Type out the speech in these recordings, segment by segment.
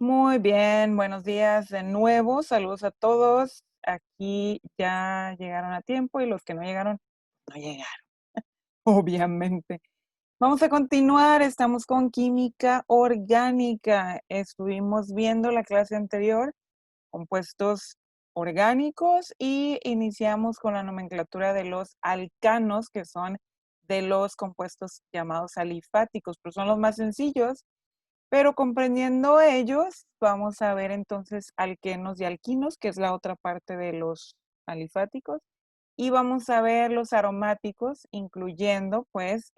Muy bien, buenos días de nuevo, saludos a todos. Aquí ya llegaron a tiempo y los que no llegaron, no llegaron, obviamente. Vamos a continuar, estamos con química orgánica. Estuvimos viendo la clase anterior, compuestos orgánicos, y iniciamos con la nomenclatura de los alcanos, que son de los compuestos llamados alifáticos, pero son los más sencillos. Pero comprendiendo ellos, vamos a ver entonces alquenos y alquinos, que es la otra parte de los alifáticos, y vamos a ver los aromáticos, incluyendo pues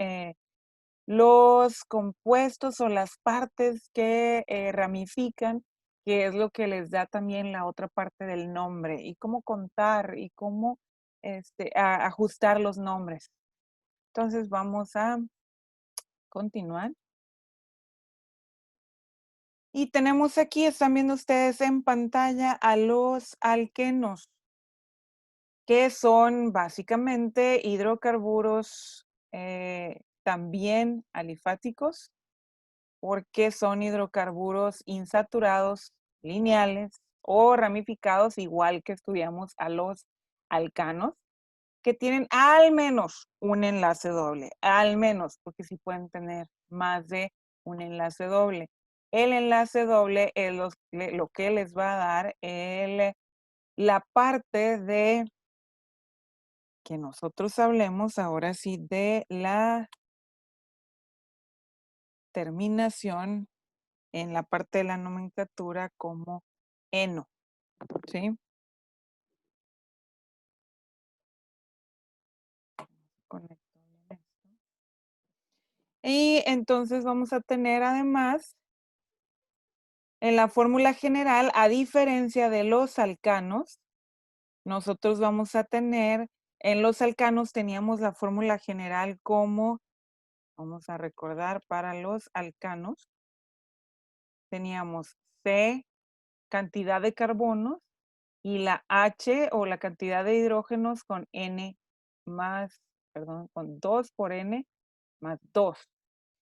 los compuestos o las partes que ramifican, que es lo que les da también la otra parte del nombre, y cómo contar y cómo ajustar los nombres. Entonces vamos a continuar. Y tenemos aquí, están viendo ustedes en pantalla a los alquenos, que son básicamente hidrocarburos también alifáticos, porque son hidrocarburos insaturados, lineales o ramificados, igual que estudiamos a los alcanos, que tienen al menos un enlace doble, al menos, porque sí pueden tener más de un enlace doble. El enlace doble es lo que les va a dar la parte de que nosotros hablemos ahora sí de la terminación en la parte de la nomenclatura como eno, ¿sí? Conecto bien esto. Y entonces vamos a tener además en la fórmula general, a diferencia de los alcanos, nosotros vamos a tener, en los alcanos teníamos la fórmula general como, vamos a recordar, para los alcanos, teníamos C, cantidad de carbonos, y la H o la cantidad de hidrógenos con N más, perdón, con 2 por N más 2.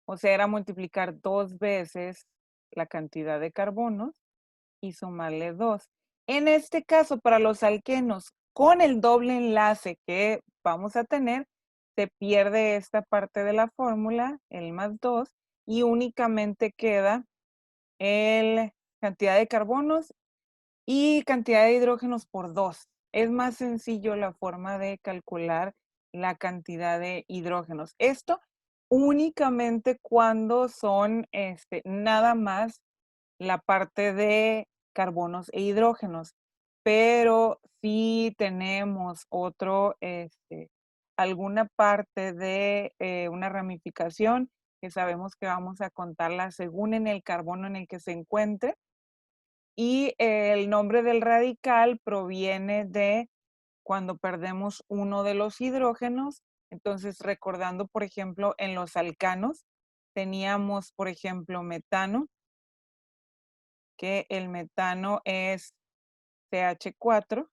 O sea, era multiplicar 2 veces la cantidad de carbonos y sumarle 2. En este caso, para los alquenos, con el doble enlace que vamos a tener, se pierde esta parte de la fórmula, el más 2, y únicamente queda el cantidad de carbonos y cantidad de hidrógenos por 2. Es más sencillo la forma de calcular la cantidad de hidrógenos. Esto únicamente cuando son nada más la parte de carbonos e hidrógenos, pero si tenemos alguna parte de una ramificación que sabemos que vamos a contarla según en el carbono en el que se encuentre, y el nombre del radical proviene de cuando perdemos uno de los hidrógenos. Entonces, recordando, por ejemplo, en los alcanos, teníamos, por ejemplo, metano, que el metano es CH4.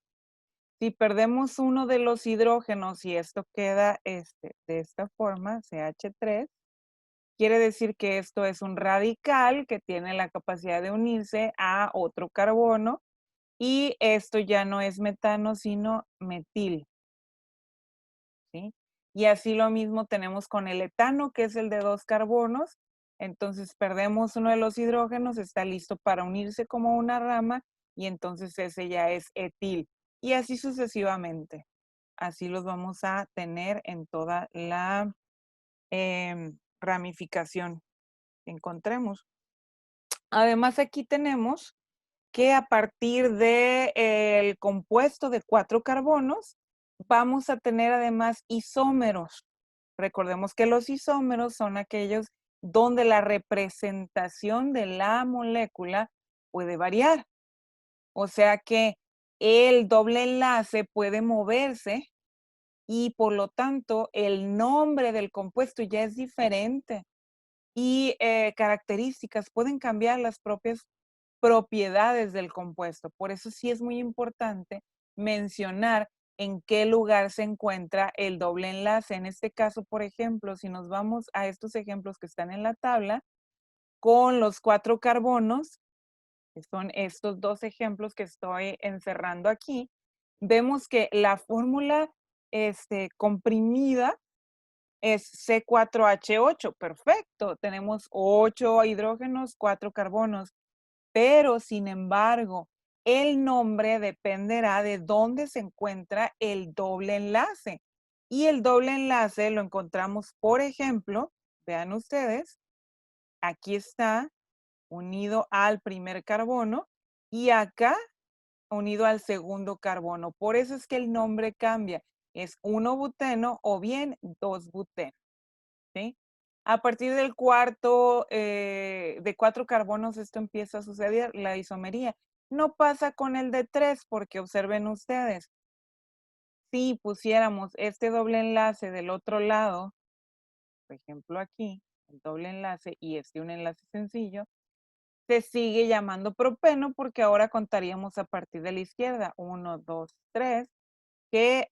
Si perdemos uno de los hidrógenos y esto queda de esta forma, CH3, quiere decir que esto es un radical que tiene la capacidad de unirse a otro carbono, y esto ya no es metano, sino metil, ¿sí? Y así lo mismo tenemos con el etano, que es el de 2 carbonos. Entonces perdemos uno de los hidrógenos, está listo para unirse como una rama, y entonces ese ya es etil. Y así sucesivamente. Así los vamos a tener en toda la ramificación que encontremos. Además, aquí tenemos que a partir del compuesto de 4 carbonos, vamos a tener además isómeros. Recordemos que los isómeros son aquellos donde la representación de la molécula puede variar. O sea que el doble enlace puede moverse y por lo tanto el nombre del compuesto ya es diferente, y características pueden cambiar las propias propiedades del compuesto. Por eso sí es muy importante mencionar en qué lugar se encuentra el doble enlace. En este caso, por ejemplo, si nos vamos a estos ejemplos que están en la tabla, con los 4 carbonos, que son estos dos ejemplos que estoy encerrando aquí, vemos que la fórmula comprimida es C4H8. Perfecto, tenemos 8 hidrógenos, 4 carbonos, pero sin embargo, el nombre dependerá de dónde se encuentra el doble enlace. Y el doble enlace lo encontramos, por ejemplo, vean ustedes, aquí está unido al primer carbono y acá unido al segundo carbono. Por eso es que el nombre cambia. Es 1-buteno o bien 2-buteno. ¿Sí? A partir del cuarto, de 4 carbonos, esto empieza a suceder, la isomería. No pasa con el de 3 porque observen ustedes, si pusiéramos este doble enlace del otro lado, por ejemplo aquí, el doble enlace y un enlace sencillo, se sigue llamando propeno porque ahora contaríamos a partir de la izquierda, 1, 2, 3, que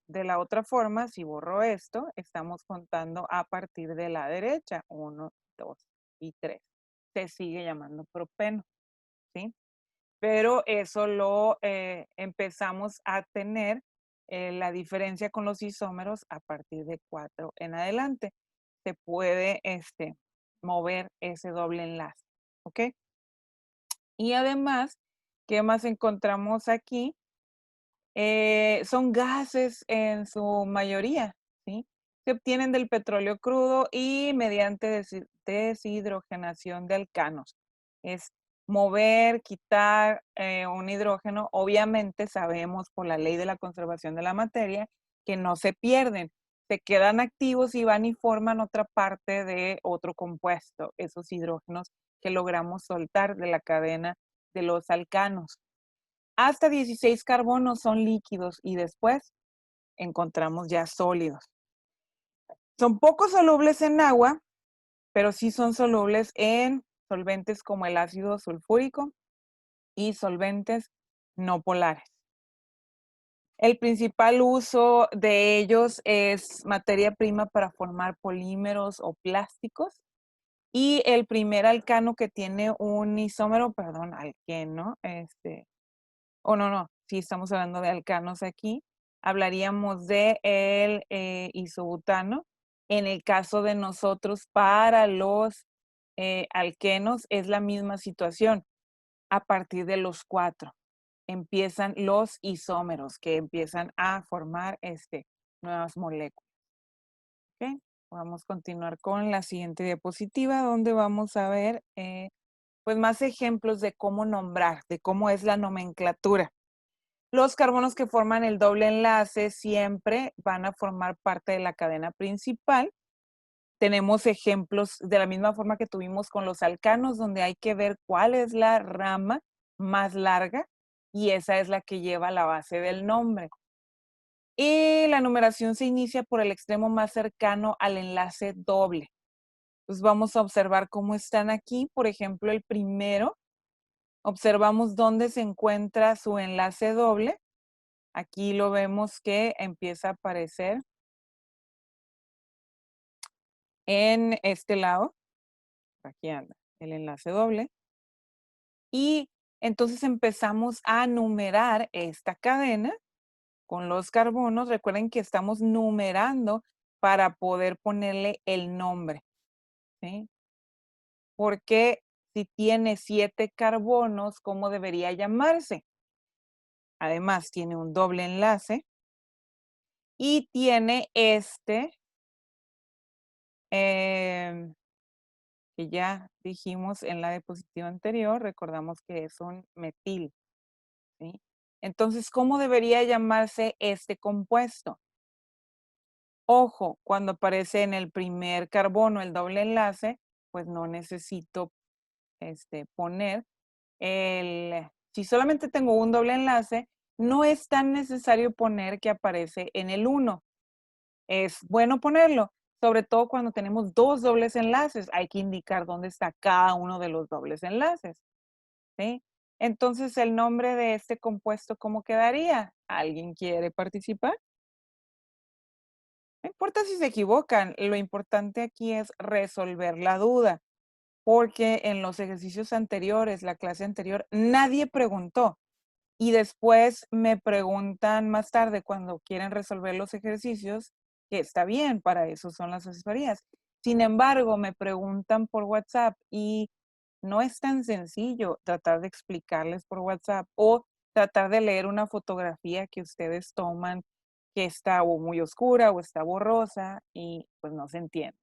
de la otra forma, si borro esto, estamos contando a partir de la derecha, 1, 2 y 3. Se sigue llamando propeno, ¿sí? Pero eso lo empezamos a tener la diferencia con los isómeros a partir de 4 en adelante. Se puede mover ese doble enlace, ¿ok? Y además, ¿qué más encontramos aquí? Son gases en su mayoría, ¿sí? Se obtienen del petróleo crudo y mediante deshidrogenación de alcanos. Es mover, quitar un hidrógeno. Obviamente sabemos por la ley de la conservación de la materia que no se pierden, se quedan activos y van y forman otra parte de otro compuesto, esos hidrógenos que logramos soltar de la cadena de los alcanos. Hasta 16 carbonos son líquidos y después encontramos ya sólidos. Son poco solubles en agua, pero sí son solubles en solventes como el ácido sulfúrico y solventes no polares. El principal uso de ellos es materia prima para formar polímeros o plásticos. Y el primer alcano que tiene un isómero, perdón, alqueno, no, sí estamos hablando de alcanos aquí, hablaríamos de el isobutano. En el caso de nosotros, para los alquenos es la misma situación. A partir de los 4 empiezan los isómeros que empiezan a formar nuevas moléculas. ¿Ok? Vamos a continuar con la siguiente diapositiva donde vamos a ver pues más ejemplos de cómo nombrar, de cómo es la nomenclatura. Los carbonos que forman el doble enlace siempre van a formar parte de la cadena principal. Tenemos ejemplos de la misma forma que tuvimos con los alcanos, donde hay que ver cuál es la rama más larga y esa es la que lleva la base del nombre. Y la numeración se inicia por el extremo más cercano al enlace doble. Pues vamos a observar cómo están aquí. Por ejemplo, el primero, observamos dónde se encuentra su enlace doble. Aquí lo vemos que empieza a aparecer en este lado. Aquí anda el enlace doble. Y entonces empezamos a numerar esta cadena con los carbonos. Recuerden que estamos numerando para poder ponerle el nombre, ¿sí? Porque si tiene 7 carbonos, ¿cómo debería llamarse? Además, tiene un doble enlace y tiene em, que ya dijimos en la diapositiva anterior, recordamos que es un metil, ¿sí? Entonces, ¿cómo debería llamarse este compuesto? Ojo, cuando aparece en el primer carbono el doble enlace, pues no necesito poner si solamente tengo un doble enlace, no es tan necesario poner que aparece en el 1. Es bueno ponerlo, sobre todo cuando tenemos 2 dobles enlaces. Hay que indicar dónde está cada uno de los dobles enlaces, ¿sí? Entonces, el nombre de este compuesto, ¿cómo quedaría? ¿Alguien quiere participar? No importa si se equivocan, lo importante aquí es resolver la duda. porque en los ejercicios anteriores, la clase anterior, nadie preguntó. Y después me preguntan más tarde cuando quieren resolver los ejercicios, que está bien, para eso son las asesorías. Sin embargo, me preguntan por WhatsApp y no es tan sencillo tratar de explicarles por WhatsApp o tratar de leer una fotografía que ustedes toman que está o muy oscura o está borrosa y pues no se entiende.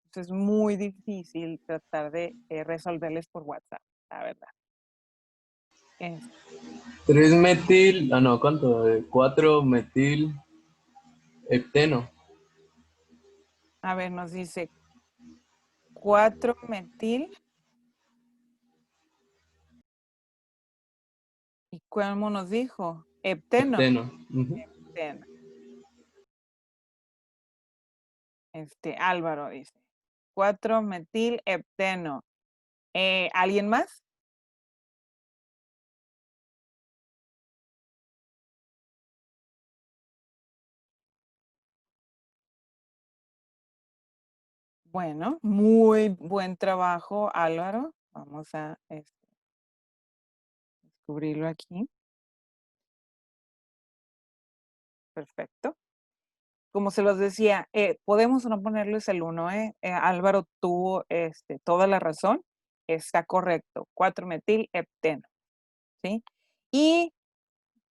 Entonces es muy difícil tratar de resolverles por WhatsApp, la verdad. Es- 3-metil, ah no, ¿cuánto? 4-metil hepteno. a ver, nos dice 4-metil. ¿Y cómo nos dijo? Hepteno. Hepteno. Ujú. Hepteno. Álvaro dice. 4-metil hepteno. ¿Alguien más? Bueno, muy buen trabajo, Álvaro. Vamos a descubrirlo aquí. Perfecto. Como se los decía, podemos no ponerles el 1, Álvaro tuvo toda la razón. Está correcto. 4-metil hepteno. ¿Sí? Y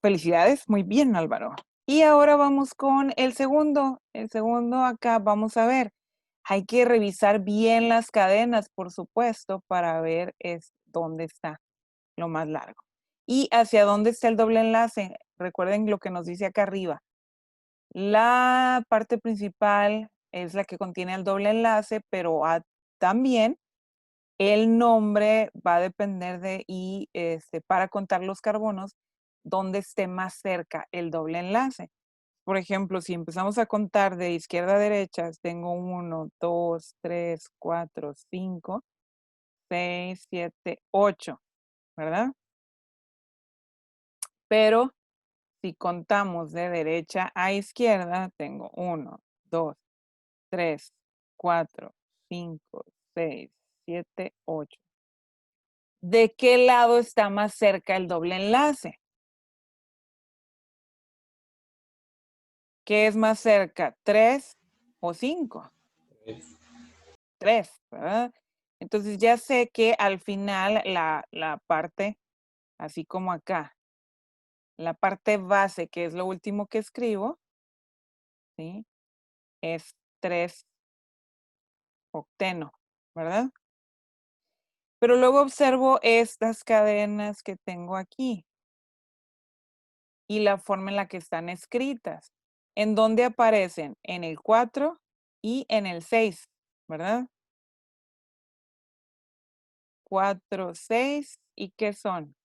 felicidades, muy bien, Álvaro. Y ahora vamos con el segundo. El segundo acá vamos a ver. Hay que revisar bien las cadenas, por supuesto, para ver dónde está lo más largo. Y hacia dónde está el doble enlace. Recuerden lo que nos dice acá arriba. La parte principal es la que contiene el doble enlace, pero también el nombre va a depender de, y para contar los carbonos, dónde esté más cerca el doble enlace. Por ejemplo, si empezamos a contar de izquierda a derecha, tengo 1, 2, 3, 4, 5, 6, 7, 8, ¿verdad? Pero si contamos de derecha a izquierda, tengo 1, 2, 3, 4, 5, 6, 7, 8. ¿De qué lado está más cerca el doble enlace? ¿Qué es más cerca? ¿3 o 5? 3, ¿verdad? Entonces ya sé que al final la parte, así como acá, la parte base, que es lo último que escribo, ¿sí? Es 3 octeno, ¿verdad? Pero luego observo estas cadenas que tengo aquí y la forma en la que están escritas. ¿En dónde aparecen? En el 4 y en el 6, ¿verdad? 4, 6, ¿y qué son?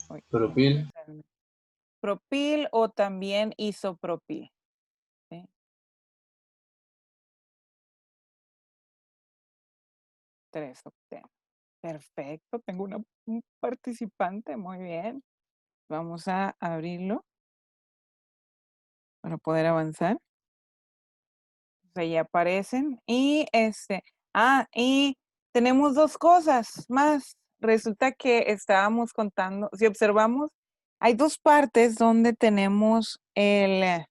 Uy, Propil. propil o también isopropil. ¿Sí? 3 octenos. Perfecto, tengo un participante, muy bien. Vamos a abrirlo para poder avanzar. Ahí aparecen. Y y tenemos dos cosas más. Resulta que estábamos contando, si observamos, hay dos partes donde tenemos la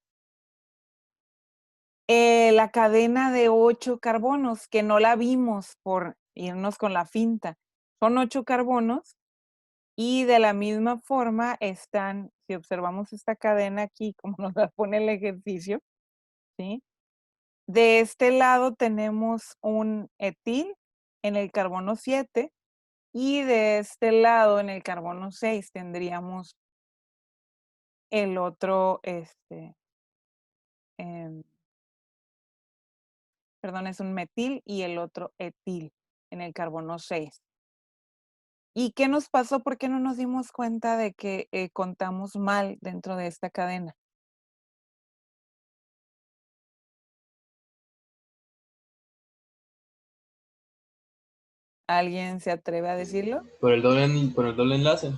cadena de 8 carbonos, que no la vimos por irnos con la finta. Son 8 carbonos y de la misma forma están, si observamos esta cadena aquí, como nos la pone el ejercicio, ¿sí? De este lado tenemos un etil en el carbono 7 y de este lado en el carbono 6 tendríamos el otro, em, perdón, es un metil y el otro etil en el carbono 6. ¿Y qué nos pasó? ¿Por qué no nos dimos cuenta de que contamos mal dentro de esta cadena? ¿Alguien se atreve a decirlo? Por el doble enlace.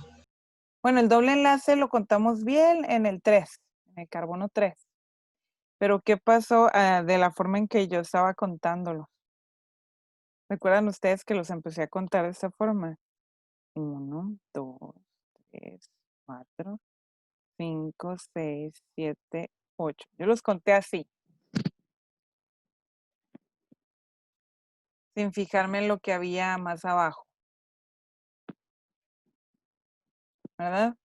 Bueno, el doble enlace lo contamos bien en el 3, en el carbono 3. Pero ¿qué pasó de la forma en que yo estaba contándolo? ¿Recuerdan ustedes que los empecé a contar de esta forma? 1, 2, 3, 4, 5, 6, 7, 8. Yo los conté así, sin fijarme en lo que había más abajo, ¿verdad?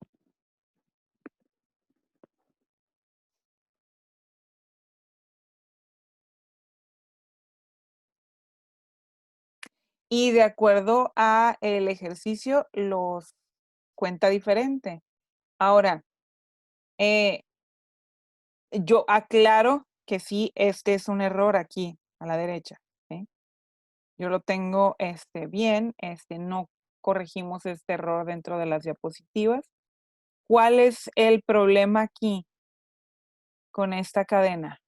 Y de acuerdo a el ejercicio, los cuenta diferente. Ahora, yo aclaro que sí, este es un error aquí, a la derecha, ¿sí? Yo lo tengo, bien, no corregimos este error dentro de las diapositivas. ¿Cuál es el problema aquí con esta cadena?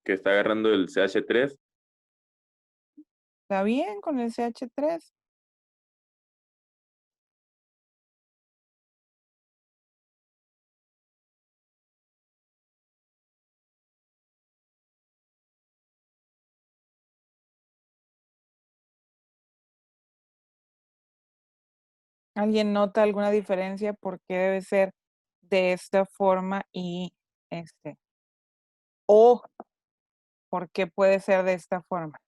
Que está agarrando el CH3. ¿Está bien con el CH3? ¿Alguien nota alguna diferencia? ¿Por qué debe ser de esta forma y o por qué puede ser de esta forma?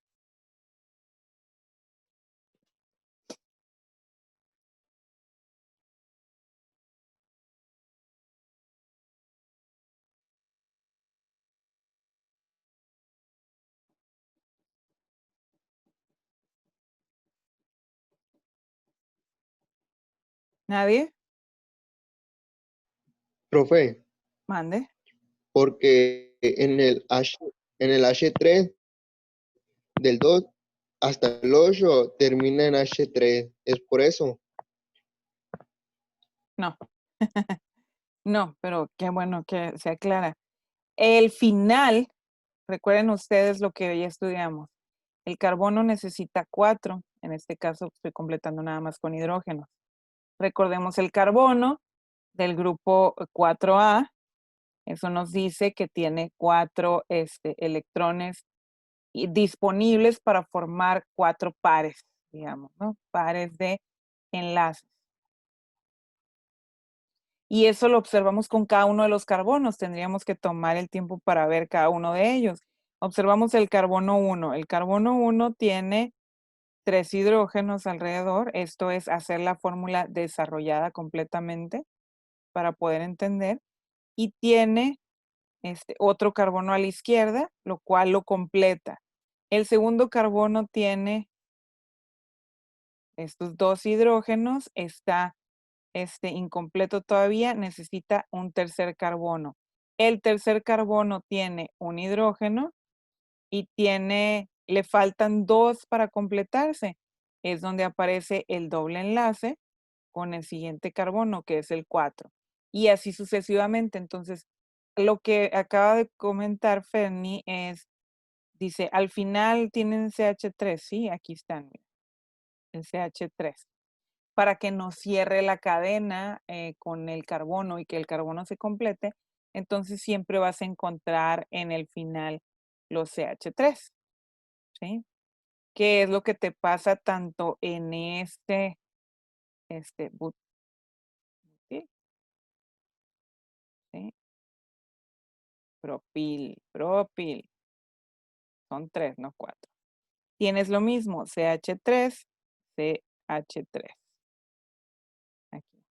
¿Nadie? Profe, Mande. porque en el H3 del 2 hasta el 8 termina en H3, es por eso. No. No, pero qué bueno que se aclara. El final, recuerden ustedes lo que ya estudiamos. El carbono necesita 4, en este caso estoy completando nada más con hidrógenos. Recordemos el carbono del grupo 4A, eso nos dice que tiene 4 electrones disponibles para formar 4 pares, digamos, ¿no? Pares de enlaces. Y eso lo observamos con cada uno de los carbonos. Tendríamos que tomar el tiempo para ver cada uno de ellos. Observamos el carbono 1. El carbono 1 tiene 3 hidrógenos alrededor. Esto es hacer la fórmula desarrollada completamente para poder entender. Y tiene otro carbono a la izquierda, lo cual lo completa. El segundo carbono tiene estos 2 hidrógenos, está incompleto todavía, necesita un tercer carbono. El tercer carbono tiene un hidrógeno y le faltan 2 para completarse. Es donde aparece el doble enlace con el siguiente carbono, que es el 4. Y así sucesivamente. Entonces, lo que acaba de comentar Fernie dice, al final tienen CH3. Sí, aquí están, el CH3 para que no cierre la cadena con el carbono y que el carbono se complete, entonces siempre vas a encontrar en el final los CH3, ¿sí? ¿Qué es lo que te pasa tanto en butil, ¿sí? Propil, son 3, no 4. Tienes lo mismo, CH3, CH3. Aquí.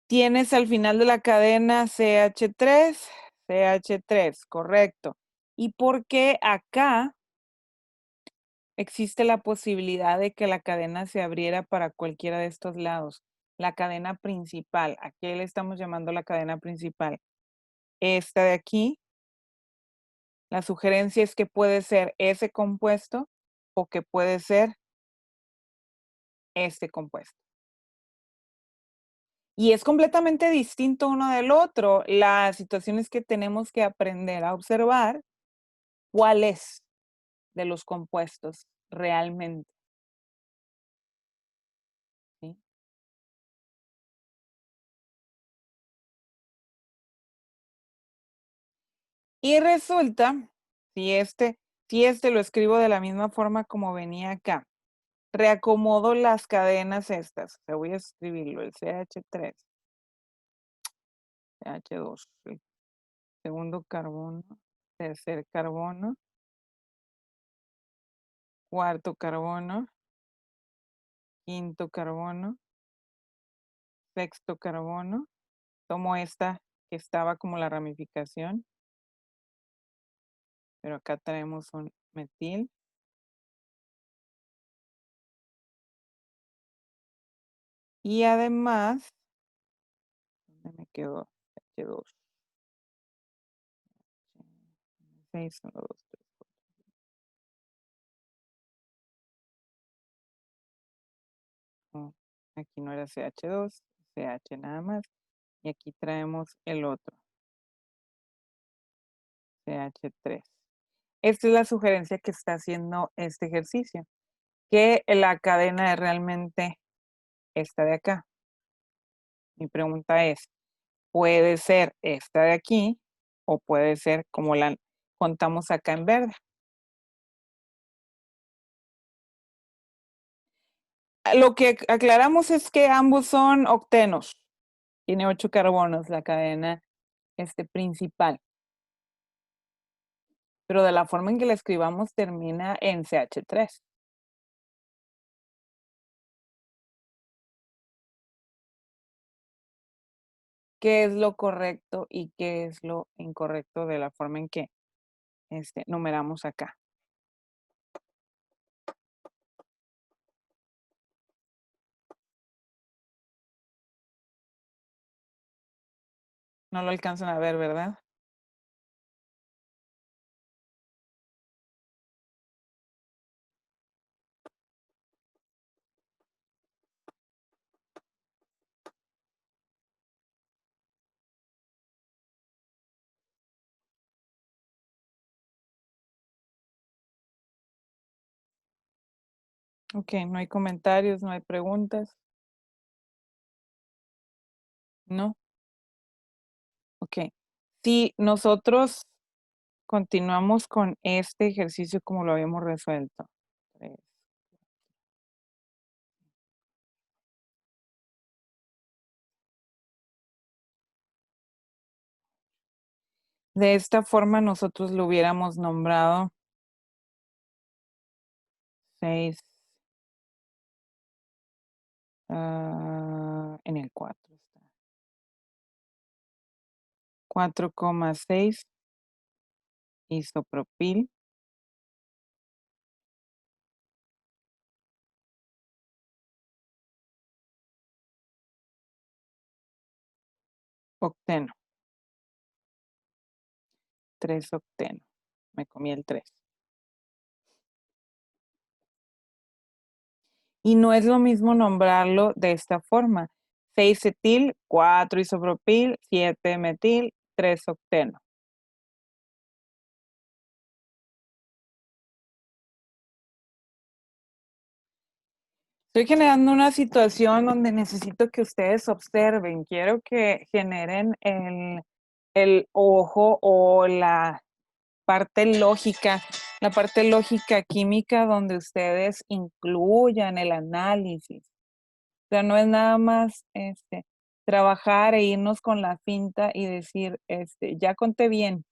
Tienes al final de la cadena CH3, CH3, correcto. ¿Y por qué acá existe la posibilidad de que la cadena se abriera para cualquiera de estos lados? La cadena principal, ¿a qué le estamos llamando la cadena principal? Esta de aquí, la sugerencia es que puede ser ese compuesto o que puede ser este compuesto. Y es completamente distinto uno del otro. La situación es que tenemos que aprender a observar cuál es de los compuestos realmente. ¿Sí? Y resulta, si este lo escribo de la misma forma como venía acá, reacomodo las cadenas estas. O sea, voy a escribirlo, el CH3, CH2, el segundo carbono, tercer carbono, cuarto carbono, quinto carbono, sexto carbono. Tomo esta que estaba como la ramificación, pero acá tenemos un metil. Y además, ¿dónde me quedó? H2. 6, 1, 2, 3, 4. Aquí no era CH2, CH nada más. Y aquí traemos el otro, CH3. Esta es la sugerencia que está haciendo este ejercicio, que la cadena es realmente esta de acá. Mi pregunta es, ¿puede ser esta de aquí o puede ser como la contamos acá en verde? Lo que aclaramos es que ambos son octenos. Tiene 8 carbonos la cadena principal. Pero de la forma en que la escribamos termina en CH3. ¿Qué es lo correcto y qué es lo incorrecto de la forma en que numeramos acá? No lo alcanzan a ver, ¿verdad? Ok, no hay comentarios, no hay preguntas. No. Ok. Si nosotros continuamos con este ejercicio como lo habíamos resuelto. De esta forma nosotros lo hubiéramos nombrado 6 en el 4 está. 4,6 isopropil octeno. 3 octeno. Me comí el 3. Y no es lo mismo nombrarlo de esta forma. 6 etil, 4 isopropil, 7 metil, 3 octeno. Estoy generando una situación donde necesito que ustedes observen. Quiero que generen el ojo o la parte lógica química donde ustedes incluyan el análisis. O sea, no es nada más trabajar e irnos con la finta y decir, ya conté bien.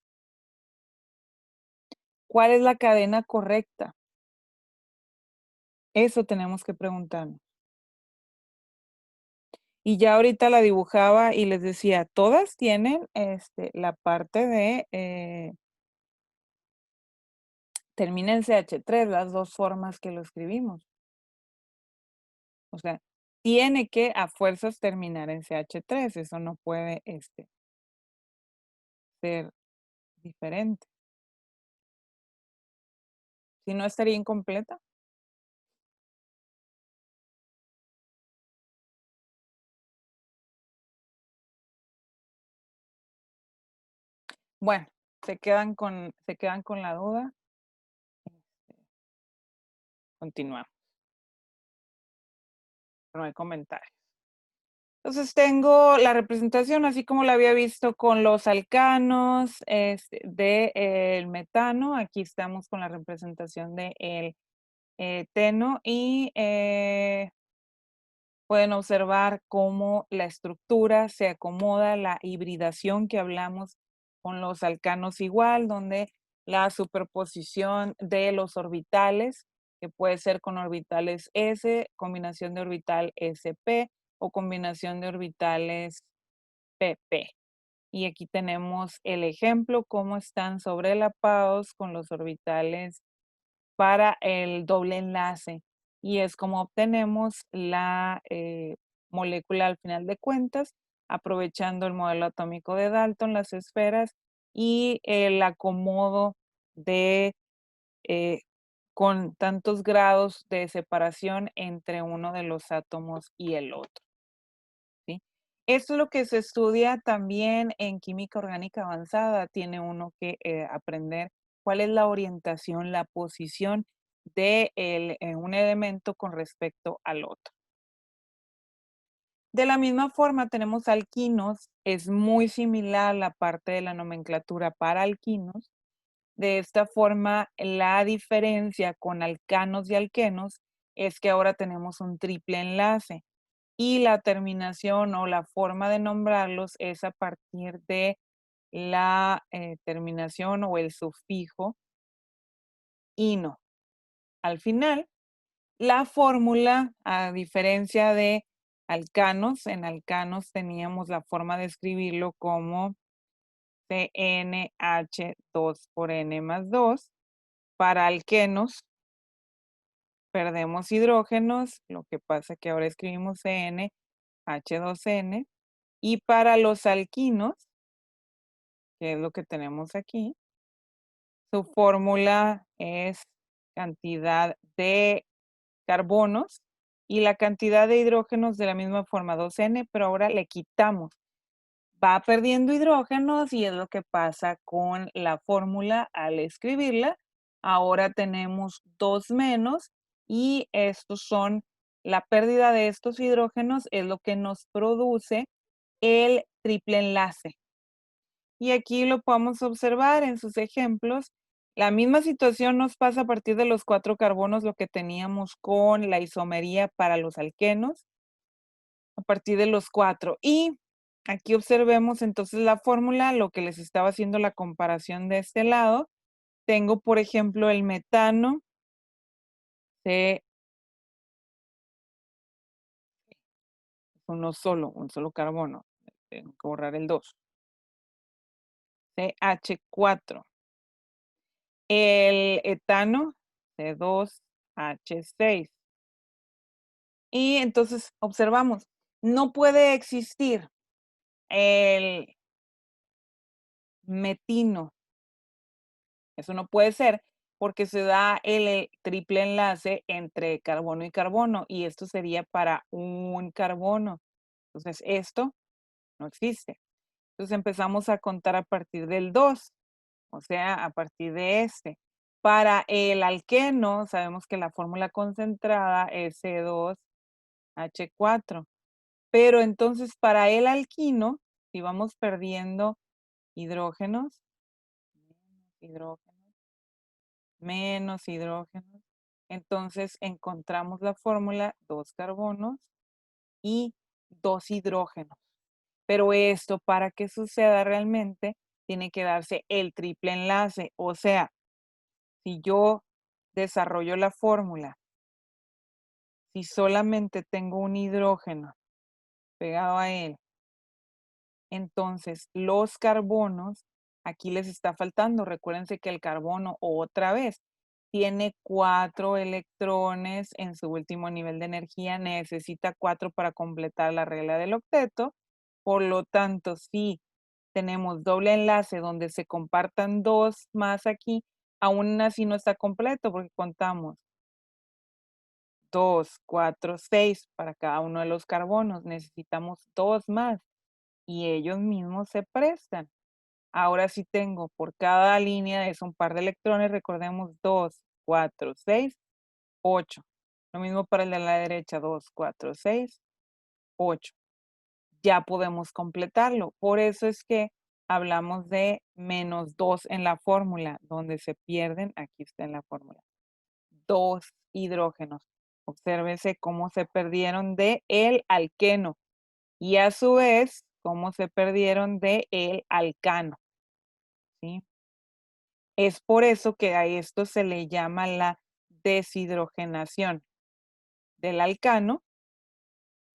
¿Cuál es la cadena correcta? Eso tenemos que preguntarnos. Y ya ahorita la dibujaba y les decía, todas tienen la parte de termina en CH3, las dos formas que lo escribimos. O sea, tiene que a fuerzas terminar en CH3, eso no puede ser diferente. Si no, estaría incompleta. Bueno, se quedan con la duda. Continuamos. No hay comentarios. Entonces tengo la representación, así como la había visto con los alcanos del metano. Aquí estamos con la representación del eteno y pueden observar cómo la estructura se acomoda, la hibridación que hablamos con los alcanos igual, donde la superposición de los orbitales, que puede ser con orbitales S, combinación de orbital SP o combinación de orbitales PP. Y aquí tenemos el ejemplo, cómo están sobrelapados con los orbitales para el doble enlace. Y es como obtenemos la molécula al final de cuentas, aprovechando el modelo atómico de Dalton, las esferas y el acomodo de con tantos grados de separación entre uno de los átomos y el otro. ¿Sí? Esto es lo que se estudia también en química orgánica avanzada. Tiene uno que aprender cuál es la orientación, la posición de un elemento con respecto al otro. De la misma forma tenemos alquinos, es muy similar la parte de la nomenclatura para alquinos. De esta forma, la diferencia con alcanos y alquenos es que ahora tenemos un triple enlace y la terminación o la forma de nombrarlos es a partir de la terminación o el sufijo ino. Al final, la fórmula, a diferencia de alcanos, en alcanos teníamos la forma de escribirlo como CnH2 por N más 2. Para alquenos, perdemos hidrógenos, lo que pasa que ahora escribimos CnH2n. Y para los alquinos, que es lo que tenemos aquí, su fórmula es cantidad de carbonos y la cantidad de hidrógenos de la misma forma, 2n, pero ahora le quitamos. Va perdiendo hidrógenos y es lo que pasa con la fórmula al escribirla. Ahora tenemos 2 menos y estos son, la pérdida de estos hidrógenos es lo que nos produce el triple enlace. Y aquí lo podemos observar en sus ejemplos. La misma situación nos pasa a partir de los 4 carbonos, lo que teníamos con la isomería para los alquenos, a partir de los 4. Y aquí observemos entonces la fórmula, lo que les estaba haciendo la comparación de este lado. Tengo, por ejemplo, el metano, es un solo carbono. Tengo que borrar el 2. CH4. El etano, C2H6. Y entonces observamos, no puede existir el metino. Eso no puede ser porque se da el triple enlace entre carbono y carbono y esto sería para un carbono. Entonces esto no existe. Entonces empezamos a contar a partir del 2, o sea, a partir de este. Para el alqueno, sabemos que la fórmula concentrada es C2H4. Pero entonces para el alquino, si vamos perdiendo hidrógenos, menos hidrógenos, entonces encontramos la fórmula 2 carbonos y 2 hidrógenos. Pero esto para que suceda realmente tiene que darse el triple enlace. O sea, si yo desarrollo la fórmula, si solamente tengo un hidrógeno pegado a él, entonces los carbonos, aquí les está faltando. Recuérdense que el carbono otra vez tiene 4 electrones en su último nivel de energía, necesita 4 para completar la regla del octeto. Por lo tanto, si tenemos doble enlace donde se compartan 2 más aquí, aún así no está completo porque contamos 2, 4, 6 para cada uno de los carbonos. Necesitamos 2 más y ellos mismos se prestan. Ahora sí tengo por cada línea es un par de electrones, recordemos 2, 4, 6, 8. Lo mismo para el de la derecha, 2, 4, 6, 8. ya podemos completarlo. Por eso es que hablamos de -2 en la fórmula, donde se pierden, aquí está en la fórmula, 2 hidrógenos. Obsérvese cómo se perdieron de el alqueno y a su vez cómo se perdieron de el alcano, ¿sí? Es por eso que a esto se le llama la deshidrogenación del alcano.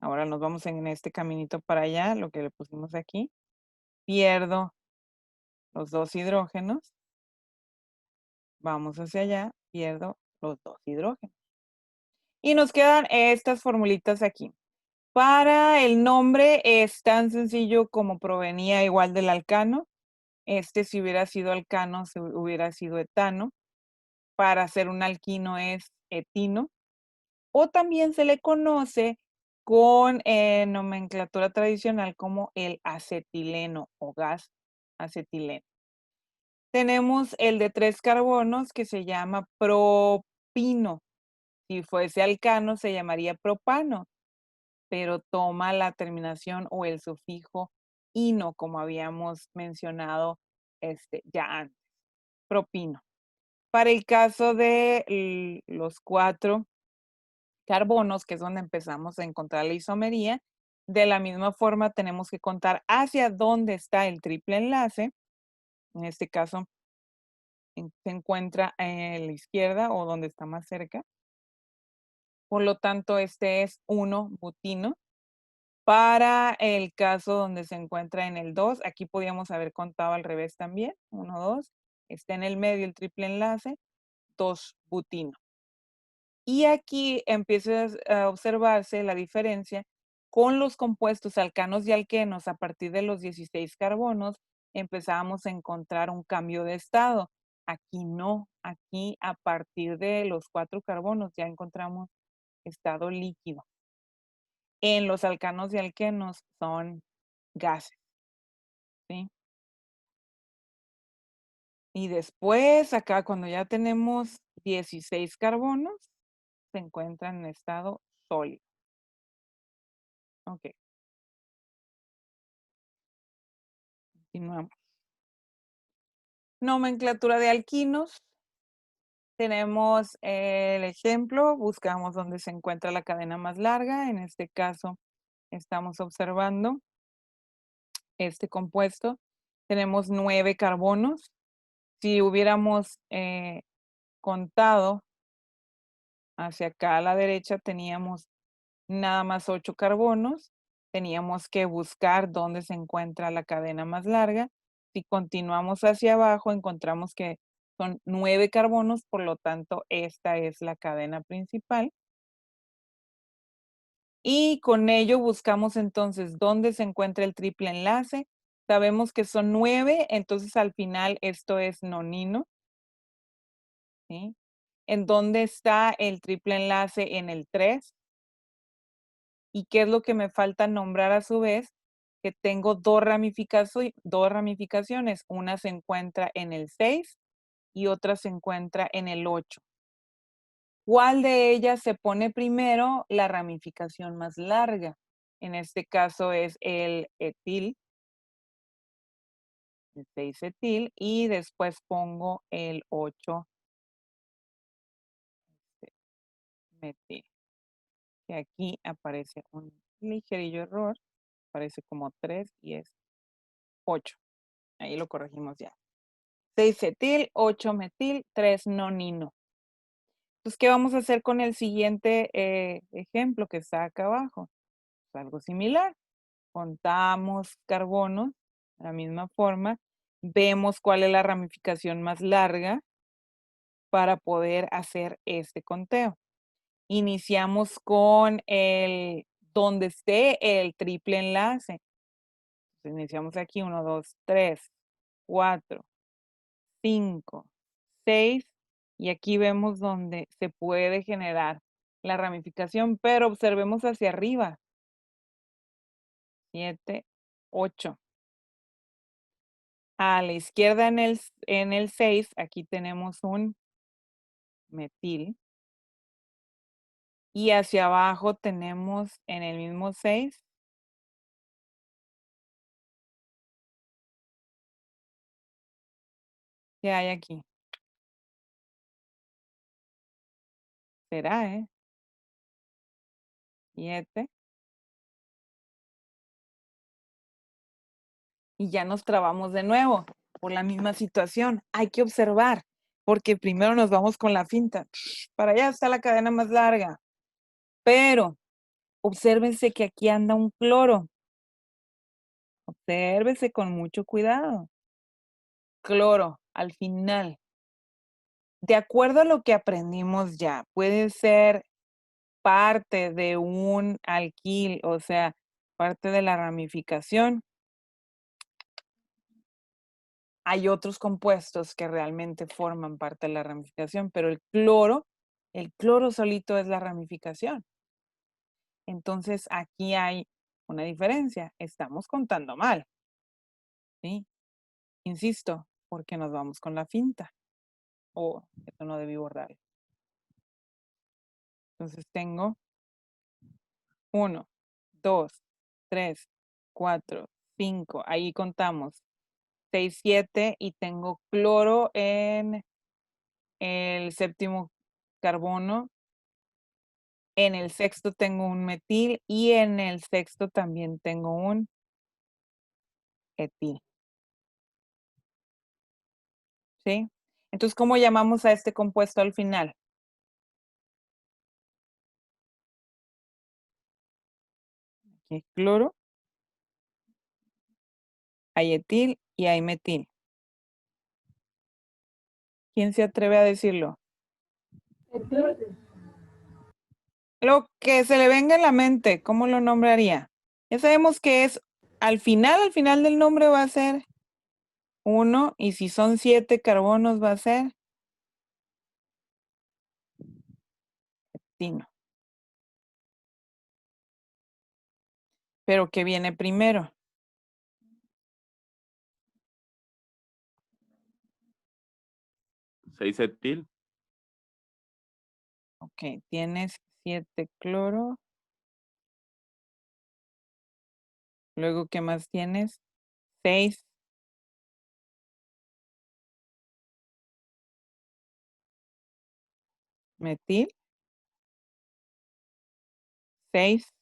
Ahora nos vamos en este caminito para allá, lo que le pusimos aquí. Pierdo los 2 hidrógenos. Vamos hacia allá, pierdo los 2 hidrógenos. Y nos quedan estas formulitas aquí. Para el nombre es tan sencillo como provenía igual del alcano. Si hubiera sido alcano, hubiera sido etano. Para hacer un alquino es etino. O también se le conoce con nomenclatura tradicional como el acetileno o gas acetileno. Tenemos el de 3 carbonos que se llama propino. Si fuese alcano se llamaría propano, pero toma la terminación o el sufijo ino, como habíamos mencionado ya antes. Propino. Para el caso de los 4 carbonos, que es donde empezamos a encontrar la isomería, de la misma forma tenemos que contar hacia dónde está el triple enlace. En este caso se encuentra en la izquierda o donde está más cerca. Por lo tanto, este es 1 butino. Para el caso donde se encuentra en el 2, aquí podíamos haber contado al revés también. 1, 2. Está en el medio el triple enlace, 2 butino. Y aquí empieza a observarse la diferencia con los compuestos alcanos y alquenos. A partir de los 16 carbonos empezábamos a encontrar un cambio de estado. Aquí no, aquí a partir de los 4 carbonos ya encontramos estado líquido. En los alcanos y alquenos son gases, ¿sí? Y después, acá cuando ya tenemos 16 carbonos, se encuentran en estado sólido. Ok, continuamos. Nomenclatura de alquinos. Tenemos el ejemplo, buscamos dónde se encuentra la cadena más larga. En este caso, estamos observando este compuesto. Tenemos 9 carbonos. Si hubiéramos contado hacia acá a la derecha, teníamos nada más 8 carbonos. Teníamos que buscar dónde se encuentra la cadena más larga. Si continuamos hacia abajo, encontramos que son 9 carbonos, por lo tanto, esta es la cadena principal. Y con ello buscamos entonces dónde se encuentra el triple enlace. Sabemos que son 9, entonces al final esto es nonino, ¿sí? ¿En dónde está el triple enlace? En el 3. ¿Y qué es lo que me falta nombrar a su vez? Que tengo dos ramificaciones. Una se encuentra en el 6 y otra se encuentra en el 8. ¿Cuál de ellas se pone primero? La ramificación más larga. En este caso es el etil, el 6 etil, y después pongo el 8 metil. Que aquí aparece un ligerillo error, aparece como 3 y es 8. Ahí lo corregimos ya. 6 etil, 8 metil, 3 nonino. Entonces, ¿qué vamos a hacer con el siguiente ejemplo que está acá abajo? Pues algo similar. Contamos carbonos de la misma forma. Vemos cuál es la ramificación más larga para poder hacer este conteo. Iniciamos con donde esté el triple enlace. Entonces, iniciamos aquí 1, 2, 3, 4, 5, 6 y aquí vemos donde se puede generar la ramificación, pero observemos hacia arriba. 7, 8. A la izquierda en el 6, aquí tenemos un metil. Y hacia abajo tenemos en el mismo 6 ¿Qué hay aquí? ¿Será, 7. Y ya nos trabamos de nuevo por la misma situación. Hay que observar, porque primero nos vamos con la finta. Para allá está la cadena más larga. Pero obsérvense que aquí anda un cloro. Obsérvense con mucho cuidado. Cloro, al final. De acuerdo a lo que aprendimos ya, puede ser parte de un alquil, o sea, parte de la ramificación. Hay otros compuestos que realmente forman parte de la ramificación, pero el cloro solito es la ramificación. Entonces, aquí hay una diferencia. Estamos contando mal, ¿sí? Insisto, porque nos vamos con la finta. Oh, esto no debí borrar. Entonces tengo 1, 2, 3, 4, 5. Ahí contamos 6, 7 y tengo cloro en el séptimo carbono. En el sexto tengo un metil y en el sexto también tengo un etil. ¿Sí? Entonces, ¿cómo llamamos a este compuesto al final? Aquí hay cloro, hay etil y hay metil. ¿Quién se atreve a decirlo? Lo que se le venga en la mente, ¿cómo lo nombraría? Ya sabemos que es al final del nombre va a ser 1 y si son 7 carbonos va a ser etino. Pero ¿qué viene primero? 6 etil. Ok, tienes 7 cloro. Luego, ¿qué más tienes? 6 metil. 6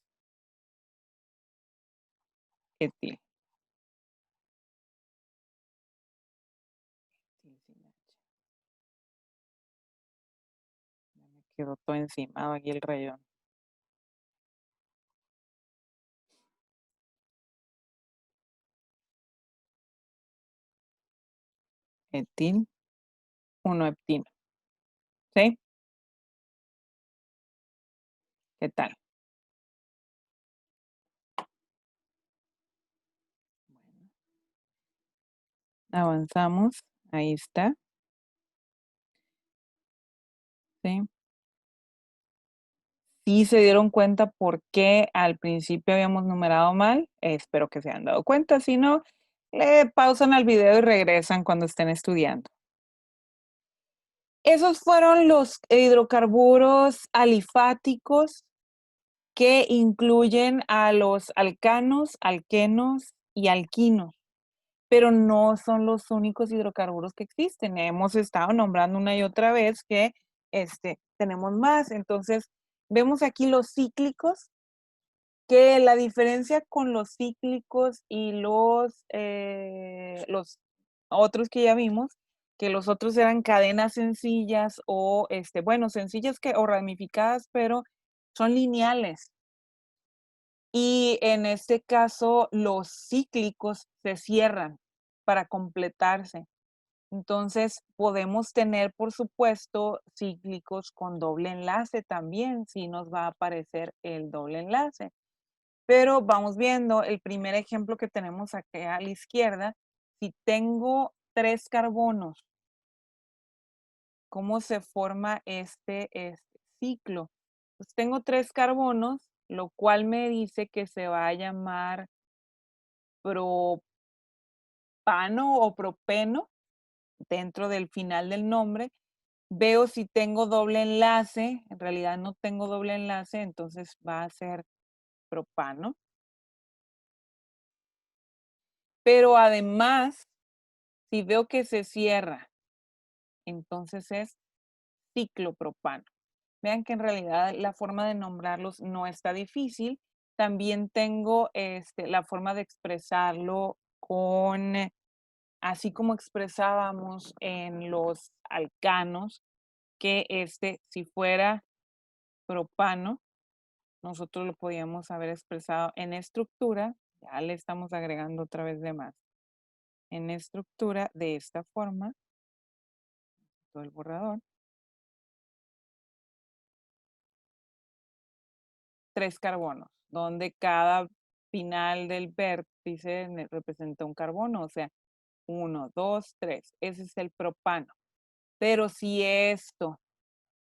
etil. Me quedó todo encimado aquí el rayón. Etil, 1 heptino. ¿Sí? ¿Qué tal? Avanzamos. Ahí está. ¿Sí? ¿Sí se dieron cuenta por qué al principio habíamos numerado mal? Espero que se hayan dado cuenta. Si no, le pausan al video y regresan cuando estén estudiando. Esos fueron los hidrocarburos alifáticos que incluyen a los alcanos, alquenos y alquinos, pero no son los únicos hidrocarburos que existen. Hemos estado nombrando una y otra vez que tenemos más. Entonces, vemos aquí los cíclicos, que la diferencia con los cíclicos y los otros que ya vimos, que los otros eran cadenas sencillas o, bueno, sencillas o ramificadas, pero son lineales. Y en este caso, los cíclicos se cierran para completarse. Entonces, podemos tener, por supuesto, cíclicos con doble enlace también, si nos va a aparecer el doble enlace. Pero vamos viendo el primer ejemplo que tenemos aquí a la izquierda. Si tengo 3 carbonos, ¿cómo se forma este ciclo? Pues tengo 3 carbonos, lo cual me dice que se va a llamar propano o propeno dentro del final del nombre. Veo si tengo doble enlace. En realidad no tengo doble enlace, entonces va a ser propano. Pero además, si veo que se cierra entonces es ciclopropano. Vean que en realidad la forma de nombrarlos no está difícil. También tengo la forma de expresarlo con, así como expresábamos en los alcanos, que si fuera propano, nosotros lo podíamos haber expresado en estructura, ya le estamos agregando otra vez de más, en estructura de esta forma, todo el borrador. 3 carbonos, donde cada final del vértice representa un carbono, o sea, 1, 2, 3. Ese es el propano. Pero si esto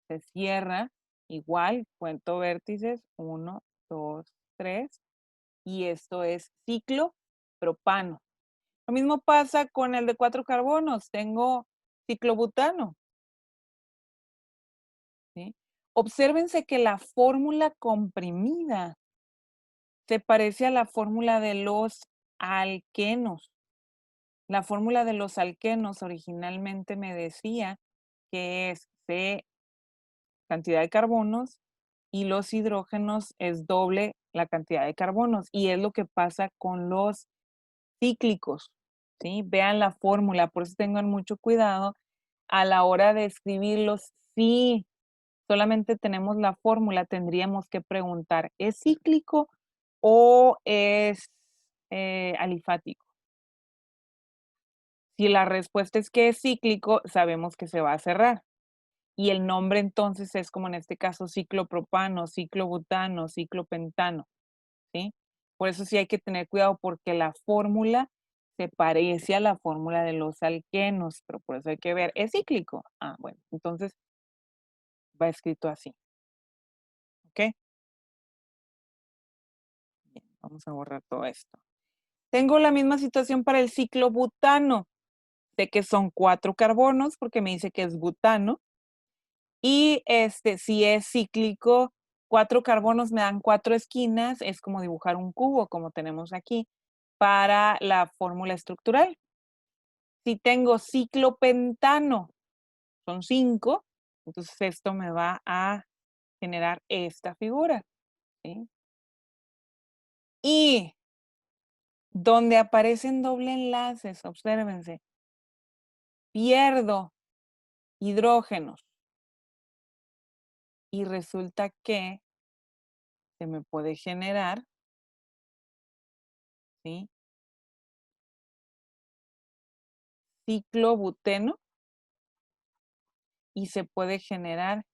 se cierra, igual cuento vértices, 1, 2, 3, y esto es ciclo propano. Lo mismo pasa con el de 4 carbonos, tengo ciclobutano. ¿Sí? Obsérvense que la fórmula comprimida se parece a la fórmula de los alquenos. La fórmula de los alquenos originalmente me decía que es C cantidad de carbonos y los hidrógenos es doble la cantidad de carbonos. Y es lo que pasa con los cíclicos. ¿Sí? Vean la fórmula, por eso tengan mucho cuidado a la hora de escribirlos. Si solamente tenemos la fórmula, tendríamos que preguntar, ¿es cíclico o es alifático? Si la respuesta es que es cíclico, sabemos que se va a cerrar. Y el nombre entonces es como en este caso ciclopropano, ciclobutano, ciclopentano, ¿sí? Por eso sí hay que tener cuidado porque la fórmula se parece a la fórmula de los alquenos, pero por eso hay que ver, ¿es cíclico? Ah, bueno, entonces va escrito así, ¿ok? Bien, vamos a borrar todo esto. Tengo la misma situación para el ciclobutano. Sé que son 4 carbonos porque me dice que es butano. Y si es cíclico, 4 carbonos me dan 4 esquinas, es como dibujar un cubo, como tenemos aquí, para la fórmula estructural. Si tengo ciclopentano, son 5, entonces esto me va a generar esta figura, ¿sí? Y donde aparecen doble enlaces, obsérvense, pierdo hidrógenos y resulta que se me puede generar, ¿sí? Ciclobuteno y se puede generar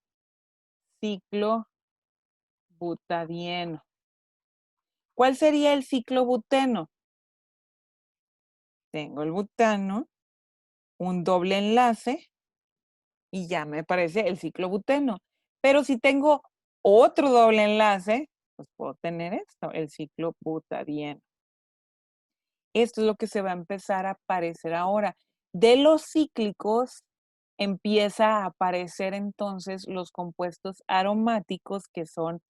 ciclobutadieno. ¿Cuál sería el ciclobuteno? Tengo el butano, un doble enlace y ya me parece el ciclobuteno. Pero si tengo otro doble enlace, pues puedo tener esto, el ciclobutadieno. Esto es lo que se va a empezar a aparecer ahora. De los cíclicos empieza a aparecer entonces los compuestos aromáticos que son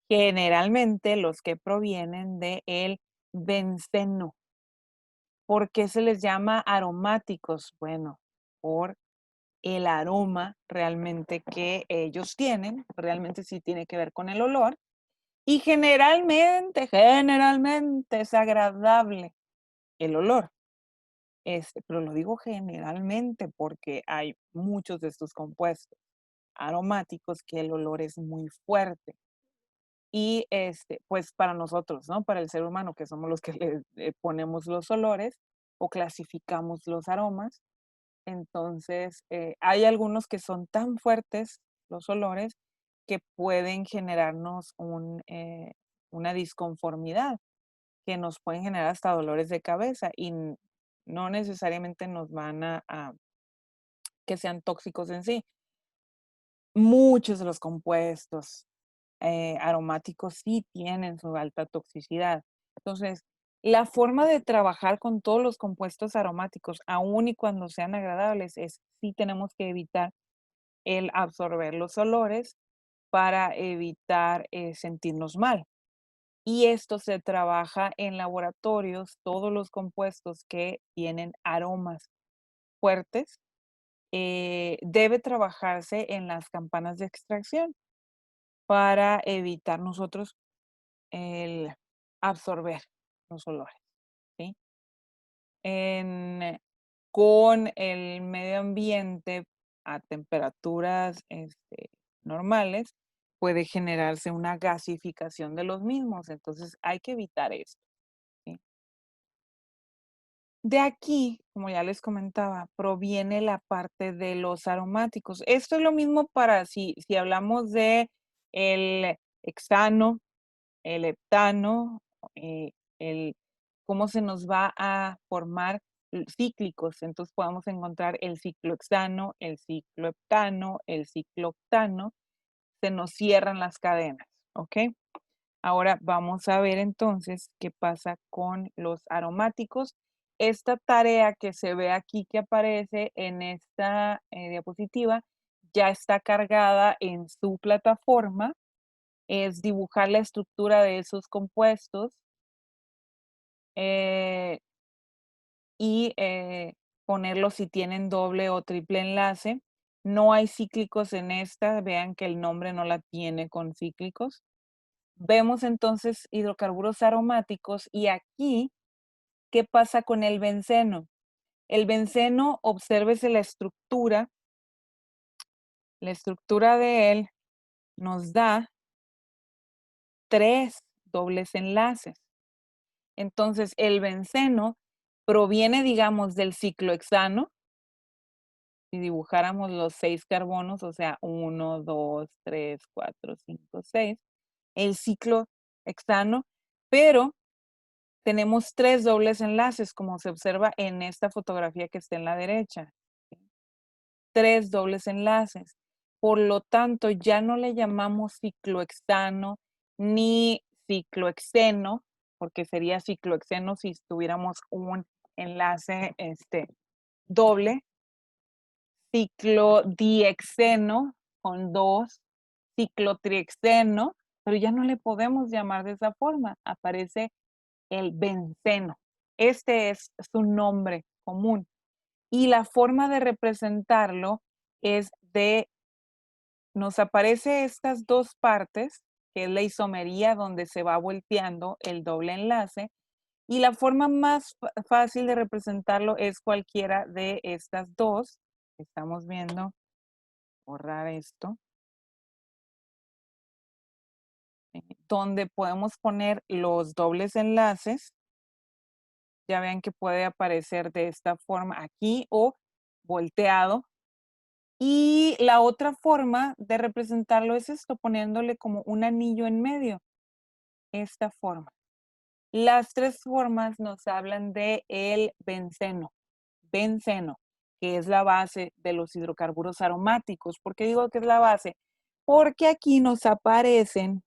generalmente los que provienen del benceno. ¿Por qué se les llama aromáticos? Bueno, por el aroma realmente que ellos tienen, realmente sí tiene que ver con el olor, y generalmente es agradable el olor. Pero lo digo generalmente porque hay muchos de estos compuestos aromáticos que el olor es muy fuerte. Y pues para nosotros, ¿no? Para el ser humano, que somos los que le ponemos los olores o clasificamos los aromas. Entonces, hay algunos que son tan fuertes, los olores, que pueden generarnos una disconformidad, que nos pueden generar hasta dolores de cabeza y no necesariamente nos van a que sean tóxicos en sí. Muchos de los compuestos aromáticos sí tienen su alta toxicidad. Entonces, la forma de trabajar con todos los compuestos aromáticos, aun y cuando sean agradables, es sí tenemos que evitar el absorber los olores para evitar sentirnos mal. Y esto se trabaja en laboratorios, todos los compuestos que tienen aromas fuertes, debe trabajarse en las campanas de extracción para evitar nosotros el absorber los olores, ¿sí? Con el medio ambiente a temperaturas normales, puede generarse una gasificación de los mismos, entonces hay que evitar esto, ¿sí? De aquí, como ya les comentaba, proviene la parte de los aromáticos. Esto es lo mismo para si hablamos de el hexano, el heptano, el cómo se nos va a formar cíclicos. Entonces podemos encontrar el ciclohexano, el cicloheptano, el ciclooctano. Se nos cierran las cadenas, ¿ok? Ahora vamos a ver entonces qué pasa con los aromáticos. Esta tarea que se ve aquí que aparece en esta diapositiva ya está cargada en su plataforma. Es dibujar la estructura de esos compuestos y ponerlos si tienen doble o triple enlace. No hay cíclicos en esta, vean que el nombre no la tiene con cíclicos. Vemos entonces hidrocarburos aromáticos y aquí, ¿qué pasa con el benceno? El benceno, obsérvese la estructura de él nos da 3 dobles enlaces. Entonces, el benceno proviene, digamos, del ciclohexano. Si dibujáramos los 6 carbonos, o sea, 1, 2, 3, 4, 5, 6, el ciclohexano, pero tenemos 3 dobles enlaces, como se observa en esta fotografía que está en la derecha. 3 dobles enlaces. Por lo tanto, ya no le llamamos ciclohexano ni ciclohexeno, porque sería ciclohexeno si tuviéramos un enlace doble. Ciclodiexeno con 2, ciclotriexeno, pero ya no le podemos llamar de esa forma. Aparece el benceno. Este es su nombre común. Y la forma de representarlo es nos aparece estas dos partes, que es la isomería donde se va volteando el doble enlace, y la forma más fácil de representarlo es cualquiera de estas dos. Estamos viendo, borrar esto, donde podemos poner los dobles enlaces. Ya vean que puede aparecer de esta forma aquí o volteado. Y la otra forma de representarlo es esto, poniéndole como un anillo en medio, esta forma. Las 3 formas nos hablan de el benceno, que es la base de los hidrocarburos aromáticos. ¿Por qué digo que es la base? Porque aquí nos aparecen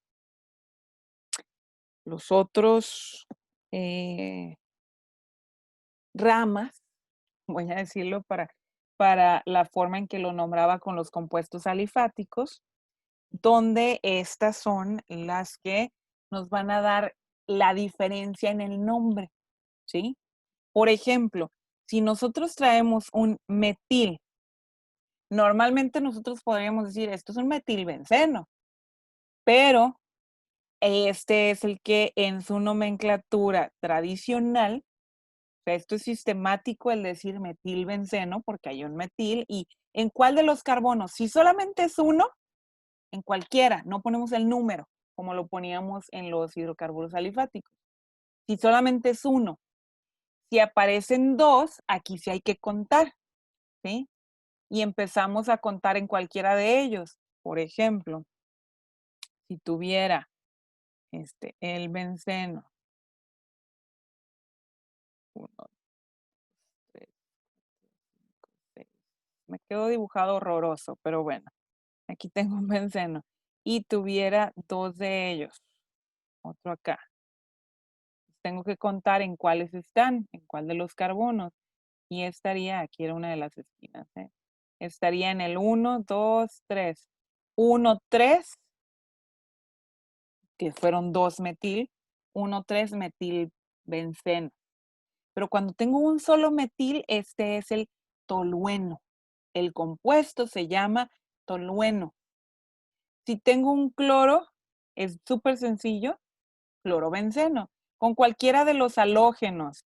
los otros ramas, voy a decirlo para la forma en que lo nombraba con los compuestos alifáticos, donde estas son las que nos van a dar la diferencia en el nombre, ¿sí? Por ejemplo, si nosotros traemos un metil, normalmente nosotros podríamos decir, esto es un metilbenceno, pero este es el que en su nomenclatura tradicional, o sea, esto es sistemático el decir metilbenceno porque hay un metil y ¿en cuál de los carbonos? Si solamente es uno, en cualquiera, no ponemos el número como lo poníamos en los hidrocarburos alifáticos. Si solamente es uno, si aparecen dos, aquí sí hay que contar, ¿sí? Y empezamos a contar en cualquiera de ellos. Por ejemplo, si tuviera el benceno, 1, 3, 5, 6. Me quedó dibujado horroroso, pero bueno, aquí tengo un benceno. Y tuviera 2 de ellos, otro acá. Tengo que contar en cuáles están, en cuál de los carbonos. Y estaría, aquí era una de las esquinas, estaría en el 1, 2, 3. 1, 3, que fueron 2 metil, 1, 3 metilbenceno. Pero cuando tengo un solo metil, este es el tolueno. el compuesto se llama tolueno. Si tengo un cloro, es súper sencillo, clorobenceno, con cualquiera de los halógenos.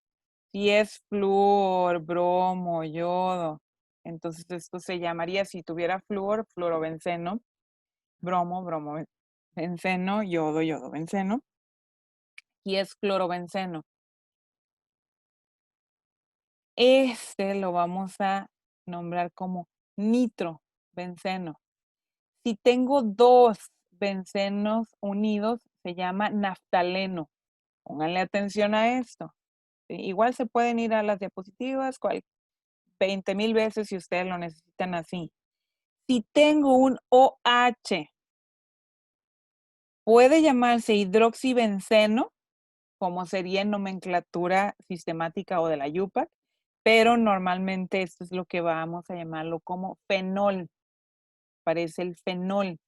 Si es flúor, bromo, yodo, entonces esto se llamaría, si tuviera flúor, fluorobenceno, bromo, bromobenceno, yodo, yodobenceno, y es clorobenceno. Este lo vamos a nombrar como nitrobenceno. Si tengo dos bencenos unidos, se llama naftaleno. Pónganle atención a esto. Igual se pueden ir a las diapositivas 20,000 veces si ustedes lo necesitan así. Si tengo un OH, puede llamarse hidroxibenceno, como sería en nomenclatura sistemática o de la IUPAC, pero normalmente esto es lo que vamos a llamarlo como fenol. Parece el fenol.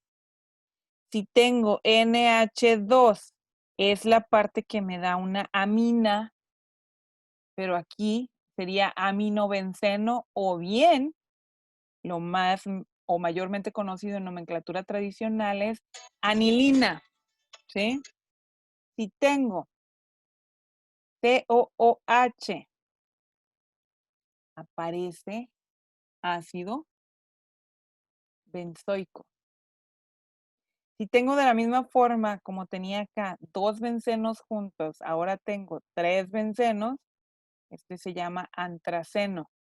Si tengo NH2, es la parte que me da una amina, pero aquí sería aminobenceno, o bien lo más o mayormente conocido en nomenclatura tradicional es anilina, ¿sí? Si tengo COOH, aparece ácido benzoico. Si tengo de la misma forma como tenía acá dos bencenos juntos, ahora tengo tres bencenos, este se llama antraceno.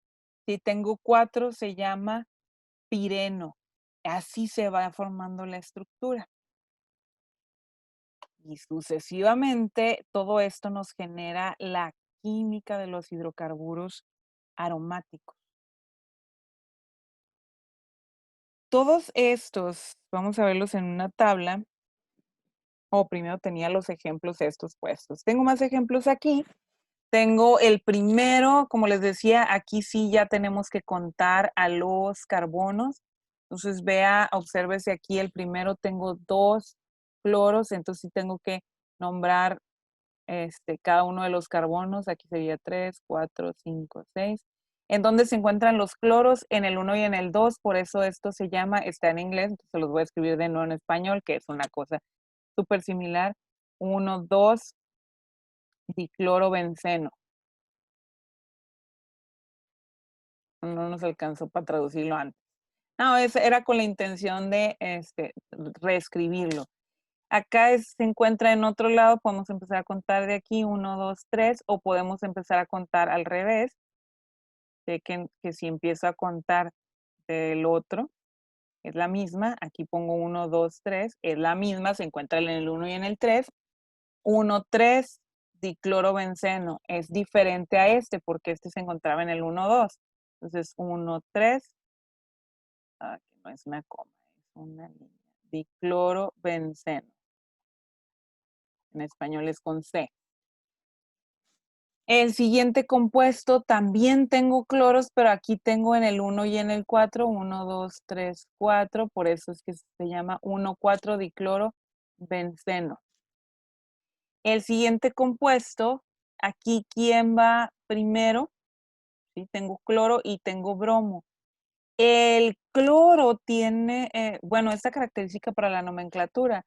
Si tengo cuatro, se llama pireno. Así se va formando la estructura. Y sucesivamente, todo esto nos genera la química de los hidrocarburos aromáticos. Todos estos, vamos a verlos en una tabla. Primero tenía los ejemplos estos puestos. Tengo más ejemplos aquí. Tengo el primero, como les decía, aquí sí ya tenemos que contar a los carbonos. Entonces obsérvese aquí el primero, tengo dos cloros, entonces sí tengo que nombrar cada uno de los carbonos. Aquí sería 3, 4, 5, 6. ¿En dónde se encuentran los cloros? En el 1 y en el 2, por eso esto se llama, está en inglés, entonces los voy a escribir de nuevo en español, que es una cosa súper similar. 1, 2, diclorobenceno. No nos alcanzó para traducirlo antes. No, era con la intención de reescribirlo. Acá se encuentra en otro lado, podemos empezar a contar de aquí, 1, 2, 3, o podemos empezar a contar al revés, de que si empiezo a contar del otro, es la misma, aquí pongo 1, 2, 3, es la misma, se encuentra en el 1 y en el 3, 1, 3, diclorobenceno, es diferente a este, porque este se encontraba en el 1, 2, entonces 1, 3, que no es una coma, es una línea, diclorobenceno. En español es con C. El siguiente compuesto también tengo cloros, pero aquí tengo en el 1 y en el 4, 1, 2, 3, 4, por eso es que se llama 1,4 diclorobenceno. El siguiente compuesto, aquí, ¿quién va primero? ¿Sí? Tengo cloro y tengo bromo. El cloro tiene, esta característica para la nomenclatura.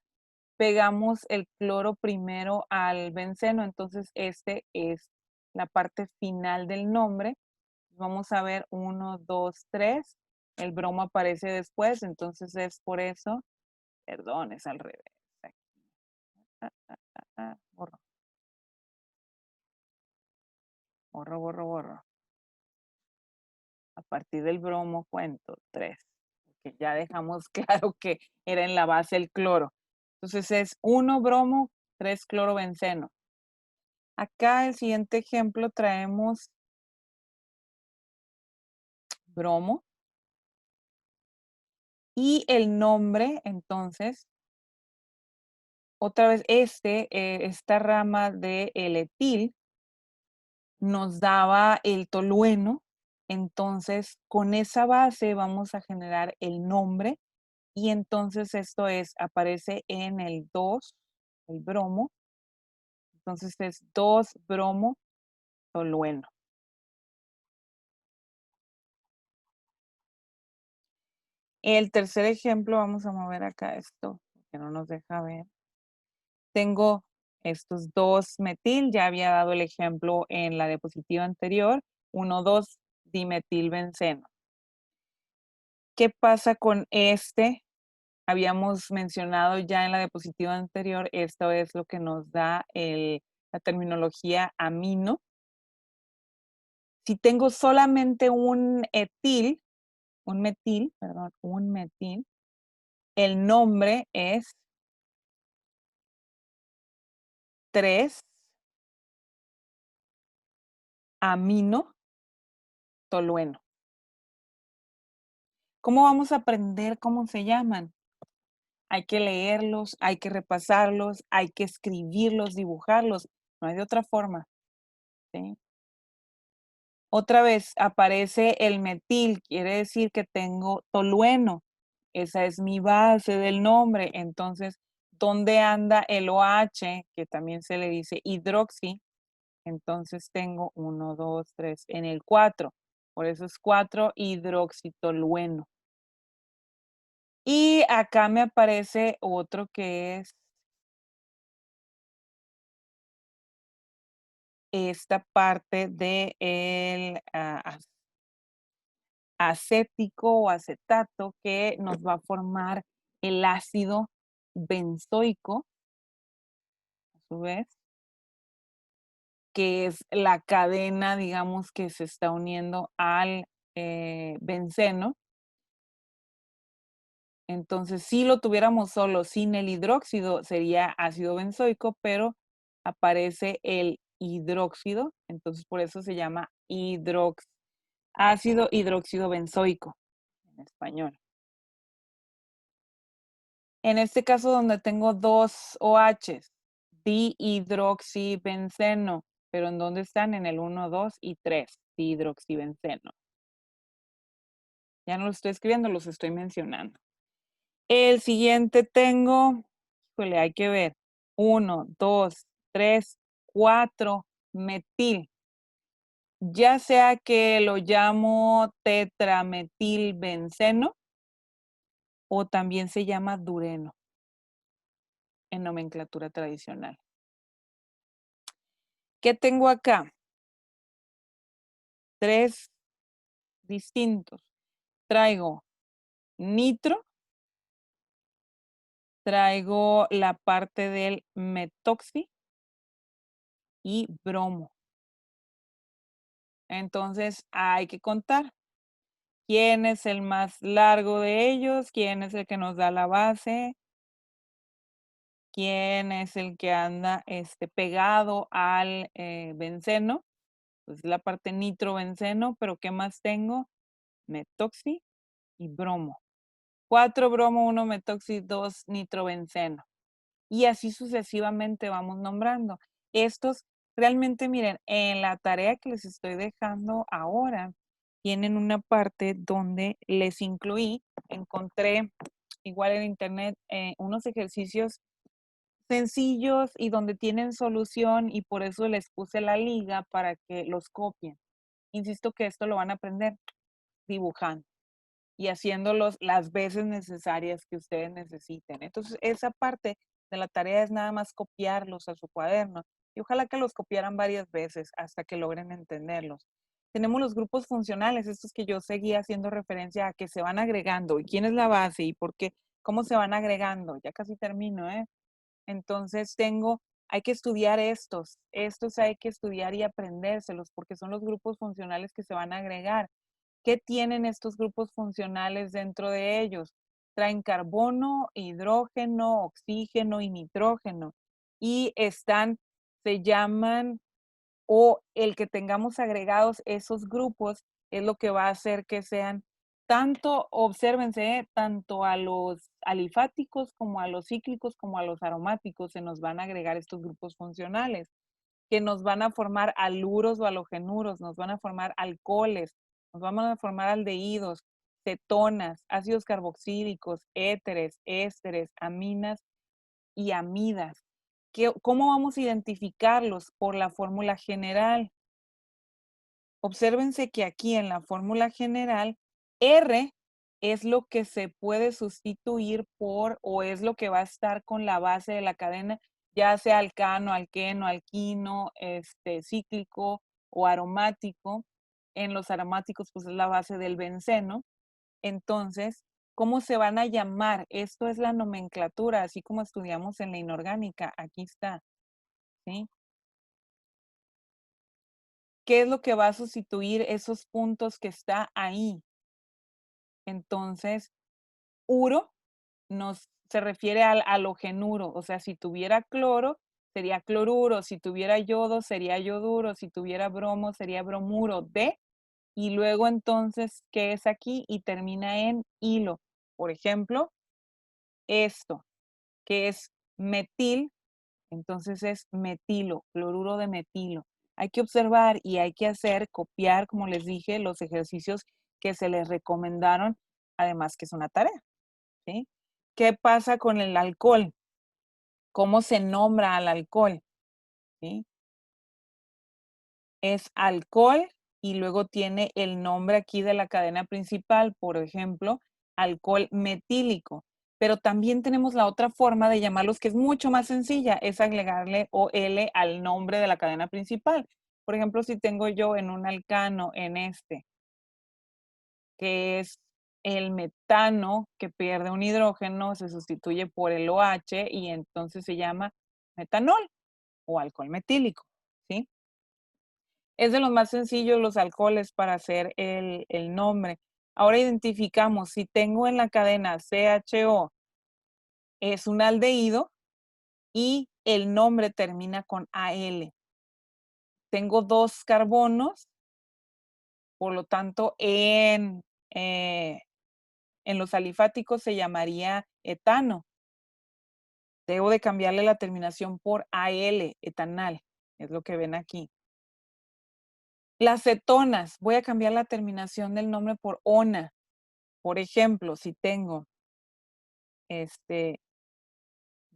Pegamos el cloro primero al benceno, entonces este es la parte final del nombre. Vamos a ver 1, 2, 3. El bromo aparece después, entonces es por eso. Perdón, es al revés. Borro. Borro, borro, borro. A partir del bromo cuento 3. Porque ya dejamos claro que era en la base el cloro. Entonces es 1 bromo, 3 clorobenceno. Acá el siguiente ejemplo traemos bromo. Y el nombre, entonces, otra vez esta rama de el etil nos daba el tolueno. Entonces, con esa base vamos a generar el nombre. Y entonces esto aparece en el 2, el bromo. Entonces es 2 bromo tolueno. El tercer ejemplo, vamos a mover acá esto, que no nos deja ver. Tengo estos 2 metil, ya había dado el ejemplo en la diapositiva anterior, 1,2 dimetilbenceno. ¿Qué pasa con este? Habíamos mencionado ya en la diapositiva anterior, esto es lo que nos da la terminología amino. Si tengo solamente un metil, el nombre es 3-aminotolueno. ¿Cómo vamos a aprender cómo se llaman? Hay que leerlos, hay que repasarlos, hay que escribirlos, dibujarlos. No hay de otra forma, ¿sí? Otra vez aparece el metil, quiere decir que tengo tolueno. Esa es mi base del nombre. Entonces, ¿dónde anda el OH, que también se le dice hidroxi? Entonces tengo 1, 2, 3 en el 4. Por eso es 4-hidroxitolueno. Y acá me aparece otro que es esta parte del acético o acetato que nos va a formar el ácido benzoico, a su vez, que es la cadena, digamos, que se está uniendo al benceno. Entonces, si lo tuviéramos solo sin el hidróxido, sería ácido benzoico, pero aparece el hidróxido, entonces por eso se llama ácido hidróxido benzoico en español. En este caso donde tengo 2 OHs, dihidroxibenceno, pero ¿en dónde están? En el 1, 2 y 3, dihidroxibenceno. Ya no los estoy escribiendo, los estoy mencionando. El siguiente tengo, híjole, hay que ver, 1, 2, 3, 4, metil. Ya sea que lo llamo tetrametilbenceno o también se llama dureno en nomenclatura tradicional. ¿Qué tengo acá? 3 distintos. Traigo nitro, traigo la parte del metoxi y bromo. Entonces hay que contar quién es el más largo de ellos, quién es el que nos da la base, quién es el que anda pegado al benceno, pues la parte nitrobenceno, pero ¿qué más tengo? Metoxi y bromo. 4 bromo, 1 metoxi, 2 nitrobenceno. Y así sucesivamente vamos nombrando. Estos realmente, miren, en la tarea que les estoy dejando ahora, tienen una parte donde les incluí, encontré igual en internet unos ejercicios sencillos y donde tienen solución y por eso les puse la liga para que los copien. Insisto que esto lo van a aprender dibujando y haciéndolos las veces necesarias que ustedes necesiten. Entonces, esa parte de la tarea es nada más copiarlos a su cuaderno y ojalá que los copiaran varias veces hasta que logren entenderlos. Tenemos los grupos funcionales, estos que yo seguía haciendo referencia a que se van agregando y quién es la base y por qué, cómo se van agregando. Ya casi termino, ¿eh? Entonces hay que estudiar estos hay que estudiar y aprendérselos porque son los grupos funcionales que se van a agregar. ¿Qué tienen estos grupos funcionales dentro de ellos? Traen carbono, hidrógeno, oxígeno y nitrógeno. Y se llaman, o el que tengamos agregados esos grupos es lo que va a hacer que sean tanto, obsérvense, tanto a los alifáticos como a los cíclicos como a los aromáticos se nos van a agregar estos grupos funcionales que nos van a formar aluros o halogenuros, nos van a formar alcoholes, nos van a formar aldehídos, cetonas, ácidos carboxílicos, éteres, ésteres, aminas y amidas. ¿Cómo vamos a identificarlos? Por la fórmula general. Obsérvense que aquí en la fórmula general, R es lo que se puede sustituir por o es lo que va a estar con la base de la cadena, ya sea alcano, alqueno, alquino, cíclico o aromático. En los aromáticos, pues es la base del benceno. Entonces, ¿cómo se van a llamar? Esto es la nomenclatura, así como estudiamos en la inorgánica. Aquí está, ¿sí? ¿Qué es lo que va a sustituir esos puntos que está ahí? Entonces, uro se refiere al halogenuro, o sea, si tuviera cloro, sería cloruro, si tuviera yodo, sería yoduro, si tuviera bromo, sería bromuro, de, y luego entonces, ¿qué es aquí? Y termina en hilo. Por ejemplo, esto, que es metil, entonces es metilo, cloruro de metilo. Hay que observar y hay que copiar, como les dije, los ejercicios que se les recomendaron, además que es una tarea, ¿sí? ¿Qué pasa con el alcohol? ¿Cómo se nombra al alcohol? ¿Sí? Es alcohol y luego tiene el nombre aquí de la cadena principal, por ejemplo, alcohol metílico. Pero también tenemos la otra forma de llamarlos que es mucho más sencilla, es agregarle OL al nombre de la cadena principal. Por ejemplo, si tengo yo en un alcano, en que es el metano que pierde un hidrógeno, se sustituye por el OH y entonces se llama metanol o alcohol metílico, ¿sí? Es de los más sencillos los alcoholes para hacer el nombre. Ahora identificamos, si tengo en la cadena CHO, es un aldehído y el nombre termina con AL. Tengo 2 carbonos, por lo tanto, en los alifáticos se llamaría etano. Debo de cambiarle la terminación por AL, etanal, es lo que ven aquí. Las cetonas, voy a cambiar la terminación del nombre por ona. Por ejemplo, si tengo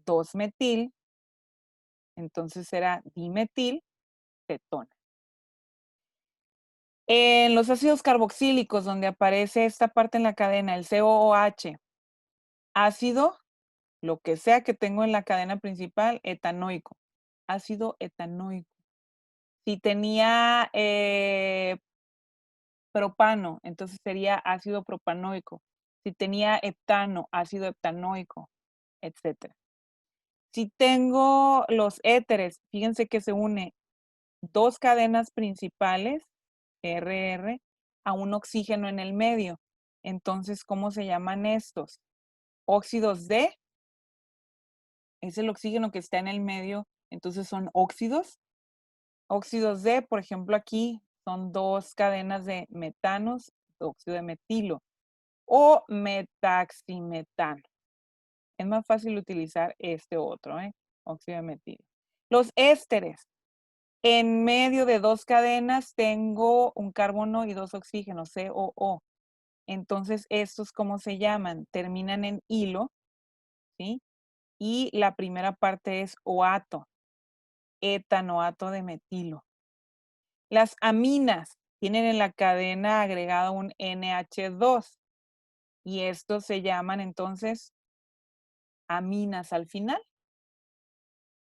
2-metil, entonces será dimetil cetona. En los ácidos carboxílicos, donde aparece esta parte en la cadena, el COOH, ácido, lo que sea que tengo en la cadena principal, etanoico, ácido etanoico. Si tenía propano, entonces sería ácido propanoico. Si tenía heptano, ácido heptanoico, etc. Si tengo los éteres, fíjense que se une 2 cadenas principales, RR, a un oxígeno en el medio. Entonces, ¿cómo se llaman estos? Óxidos de, es el oxígeno que está en el medio, entonces son óxidos. Óxidos de, por ejemplo, aquí son 2 cadenas de metanos, óxido de metilo, o metaximetano. Es más fácil utilizar este otro, óxido de metilo. Los ésteres. En medio de 2 cadenas tengo un carbono y 2 oxígenos, COO. Entonces, ¿estos cómo se llaman? Terminan en hilo, ¿sí? Y la primera parte es oato, etanoato de metilo. Las aminas tienen en la cadena agregada un NH2 y estos se llaman entonces aminas al final,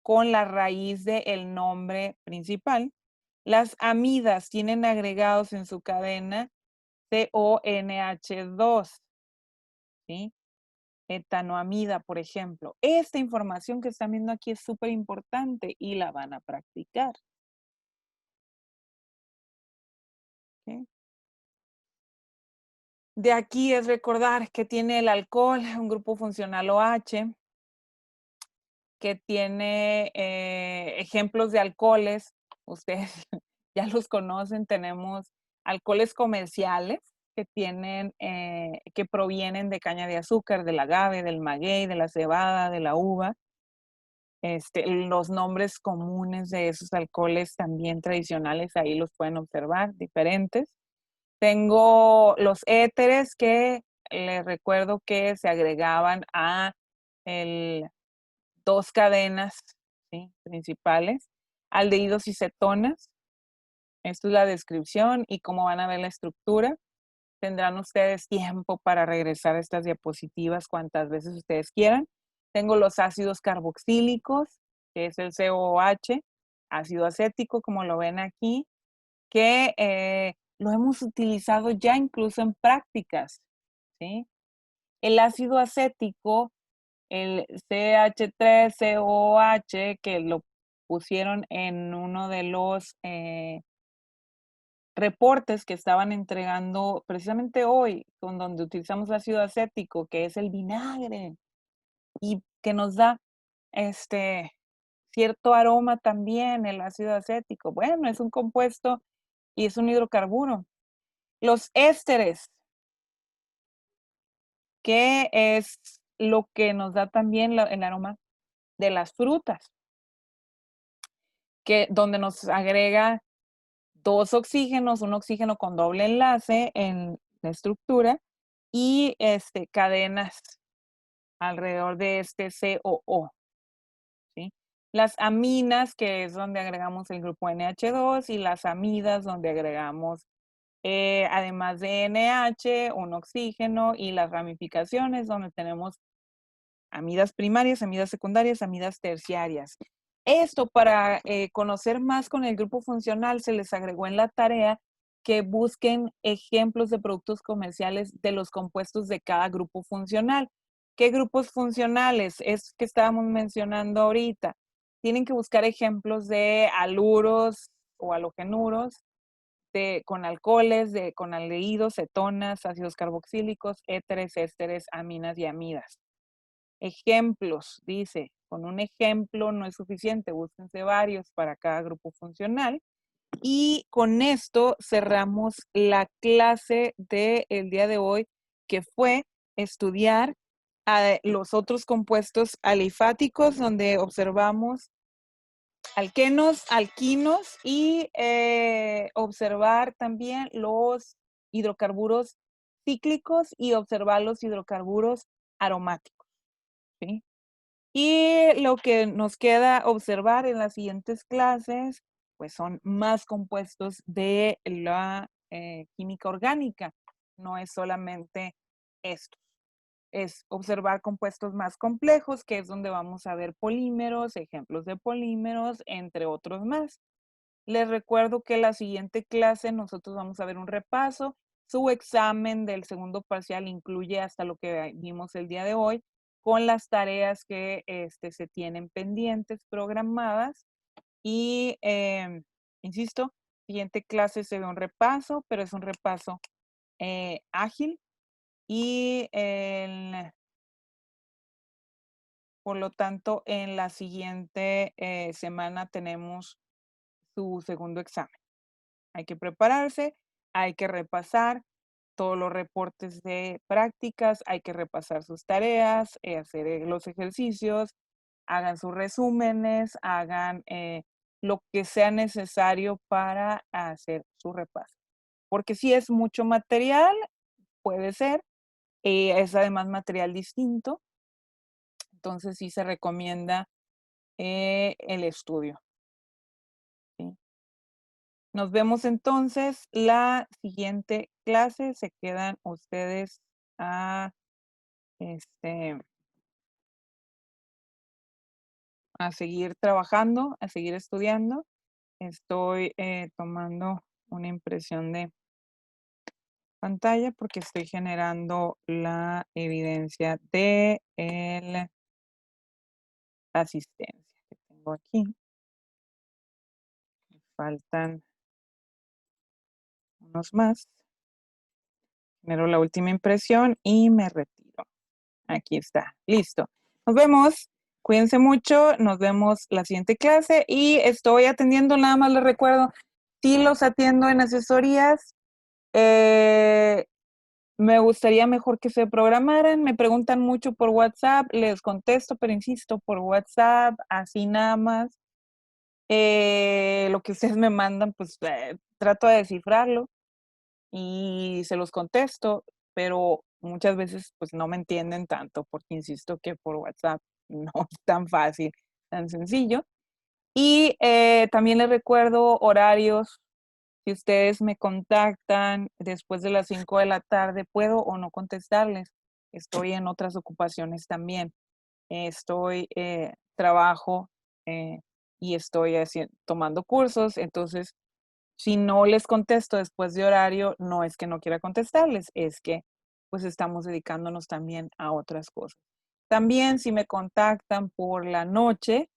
con la raíz del nombre principal. Las amidas tienen agregados en su cadena CONH2, ¿sí? Etanoamida, por ejemplo. Esta información que están viendo aquí es súper importante y la van a practicar. ¿Sí? De aquí es recordar que tiene el alcohol, un grupo funcional OH, que tiene ejemplos de alcoholes, ustedes ya los conocen, tenemos alcoholes comerciales que tienen, que provienen de caña de azúcar, del agave, del maguey, de la cebada, de la uva. Los nombres comunes de esos alcoholes también tradicionales, ahí los pueden observar, diferentes. Tengo los éteres que les recuerdo que se agregaban a 2 cadenas, ¿sí? Principales, aldehídos y cetonas. Esto es la descripción y cómo van a ver la estructura. Tendrán ustedes tiempo para regresar a estas diapositivas cuantas veces ustedes quieran. Tengo los ácidos carboxílicos, que es el COOH, ácido acético, como lo ven aquí, que lo hemos utilizado ya incluso en prácticas, ¿sí? El ácido acético, el CH3COOH, que lo pusieron en uno de los reportes que estaban entregando precisamente hoy, con donde utilizamos el ácido acético, que es el vinagre, y que nos da cierto aroma también, el ácido acético. Bueno, es un compuesto y es un hidrocarburo. Los ésteres, que es lo que nos da también el aroma de las frutas, que donde nos agrega dos oxígenos, un oxígeno con doble enlace en la estructura y cadenas alrededor de este COO, ¿sí? Las aminas, que es donde agregamos el grupo NH2, y las amidas, donde agregamos, además de NH, un oxígeno, y las ramificaciones, donde tenemos amidas primarias, amidas secundarias, amidas terciarias. Esto para conocer más con el grupo funcional se les agregó en la tarea que busquen ejemplos de productos comerciales de los compuestos de cada grupo funcional. ¿Qué grupos funcionales? Es que estábamos mencionando ahorita. Tienen que buscar ejemplos de aluros o halogenuros, con alcoholes, con aldehídos, cetonas, ácidos carboxílicos, éteres, ésteres, aminas y amidas. Ejemplos, dice, con un ejemplo no es suficiente, búsquense varios para cada grupo funcional. Y con esto cerramos la clase del día de hoy, que fue estudiar a los otros compuestos alifáticos, donde observamos alquenos, alquinos y observar también los hidrocarburos cíclicos y observar los hidrocarburos aromáticos, ¿sí? Y lo que nos queda observar en las siguientes clases, pues son más compuestos de la química orgánica. No es solamente esto. Es observar compuestos más complejos, que es donde vamos a ver polímeros, ejemplos de polímeros, entre otros más. Les recuerdo que la siguiente clase nosotros vamos a ver un repaso. Su examen del segundo parcial incluye hasta lo que vimos el día de hoy, con las tareas que se tienen pendientes, programadas. Y, insisto, siguiente clase se ve un repaso, pero es un repaso ágil. Y por lo tanto, en la siguiente semana tenemos su segundo examen. Hay que prepararse, hay que repasar todos los reportes de prácticas, hay que repasar sus tareas, hacer los ejercicios, hagan sus resúmenes, hagan lo que sea necesario para hacer su repaso. Porque si es mucho material, puede ser, es además material distinto, entonces sí se recomienda el estudio, ¿sí? Nos vemos entonces la siguiente clase. Se quedan ustedes a, a seguir trabajando, a seguir estudiando. Estoy tomando una impresión de pantalla porque estoy generando la evidencia de la asistencia que tengo aquí. Me faltan unos más. Genero la última impresión y me retiro. Aquí está, listo. Nos vemos, cuídense mucho, nos vemos la siguiente clase y estoy atendiendo, nada más les recuerdo, sí los atiendo en asesorías. Me gustaría mejor que se programaran, me preguntan mucho por WhatsApp, les contesto, pero insisto, por WhatsApp, así nada más. Lo que ustedes me mandan, pues trato de descifrarlo y se los contesto, pero muchas veces pues no me entienden tanto, porque insisto que por WhatsApp no es tan fácil, tan sencillo. Y también les recuerdo horarios, Si ustedes me contactan después de las 5 de la tarde, puedo o no contestarles. Estoy en otras ocupaciones también. Trabajo y estoy tomando cursos. Entonces, si no les contesto después de horario, no es que no quiera contestarles, es que pues estamos dedicándonos también a otras cosas. También si me contactan por la noche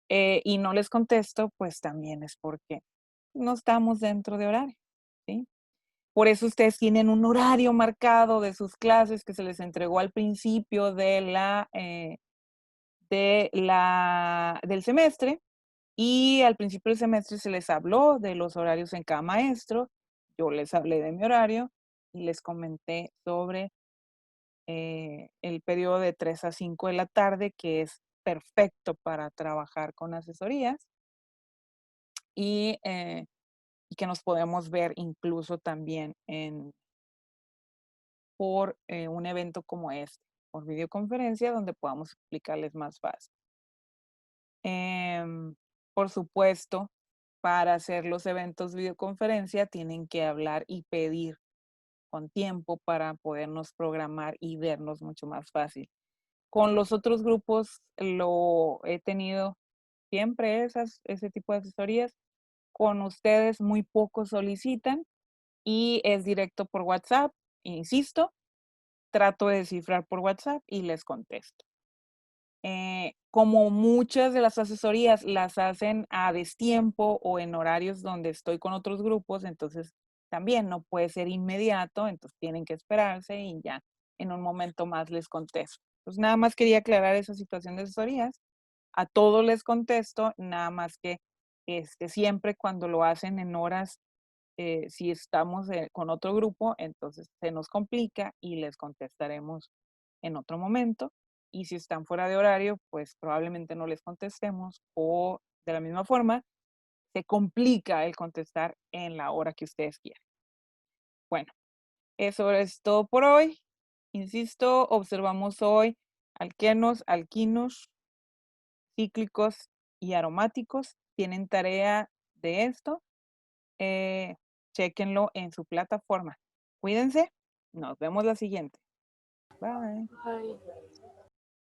y no les contesto, pues también es porque no estamos dentro de horario, ¿sí? Por eso ustedes tienen un horario marcado de sus clases que se les entregó al principio del semestre, y al principio del semestre se les habló de los horarios en cada maestro. Yo les hablé de mi horario y les comenté sobre el periodo de 3 a 5 de la tarde, que es perfecto para trabajar con asesorías y que nos podemos ver incluso también por un evento como este, por videoconferencia, donde podamos explicarles más fácil. Por supuesto, para hacer los eventos videoconferencia tienen que hablar y pedir con tiempo para podernos programar y vernos mucho más fácil. Con los otros grupos lo he tenido siempre ese tipo de asesorías. Con ustedes muy pocos solicitan y es directo por WhatsApp. Insisto, trato de descifrar por WhatsApp y les contesto. Como muchas de las asesorías las hacen a destiempo o en horarios donde estoy con otros grupos, entonces también no puede ser inmediato, entonces tienen que esperarse y ya en un momento más les contesto. Pues nada más quería aclarar esa situación de asesorías. A todos les contesto, nada más que siempre cuando lo hacen en horas, si estamos con otro grupo, entonces se nos complica y les contestaremos en otro momento. Y si están fuera de horario, pues probablemente no les contestemos, o de la misma forma, se complica el contestar en la hora que ustedes quieran. Bueno, eso es todo por hoy. Insisto, observamos hoy alquenos, alquinos, cíclicos y aromáticos. Tienen tarea de esto. Chéquenlo en su plataforma. Cuídense. Nos vemos la siguiente. Bye. Bye.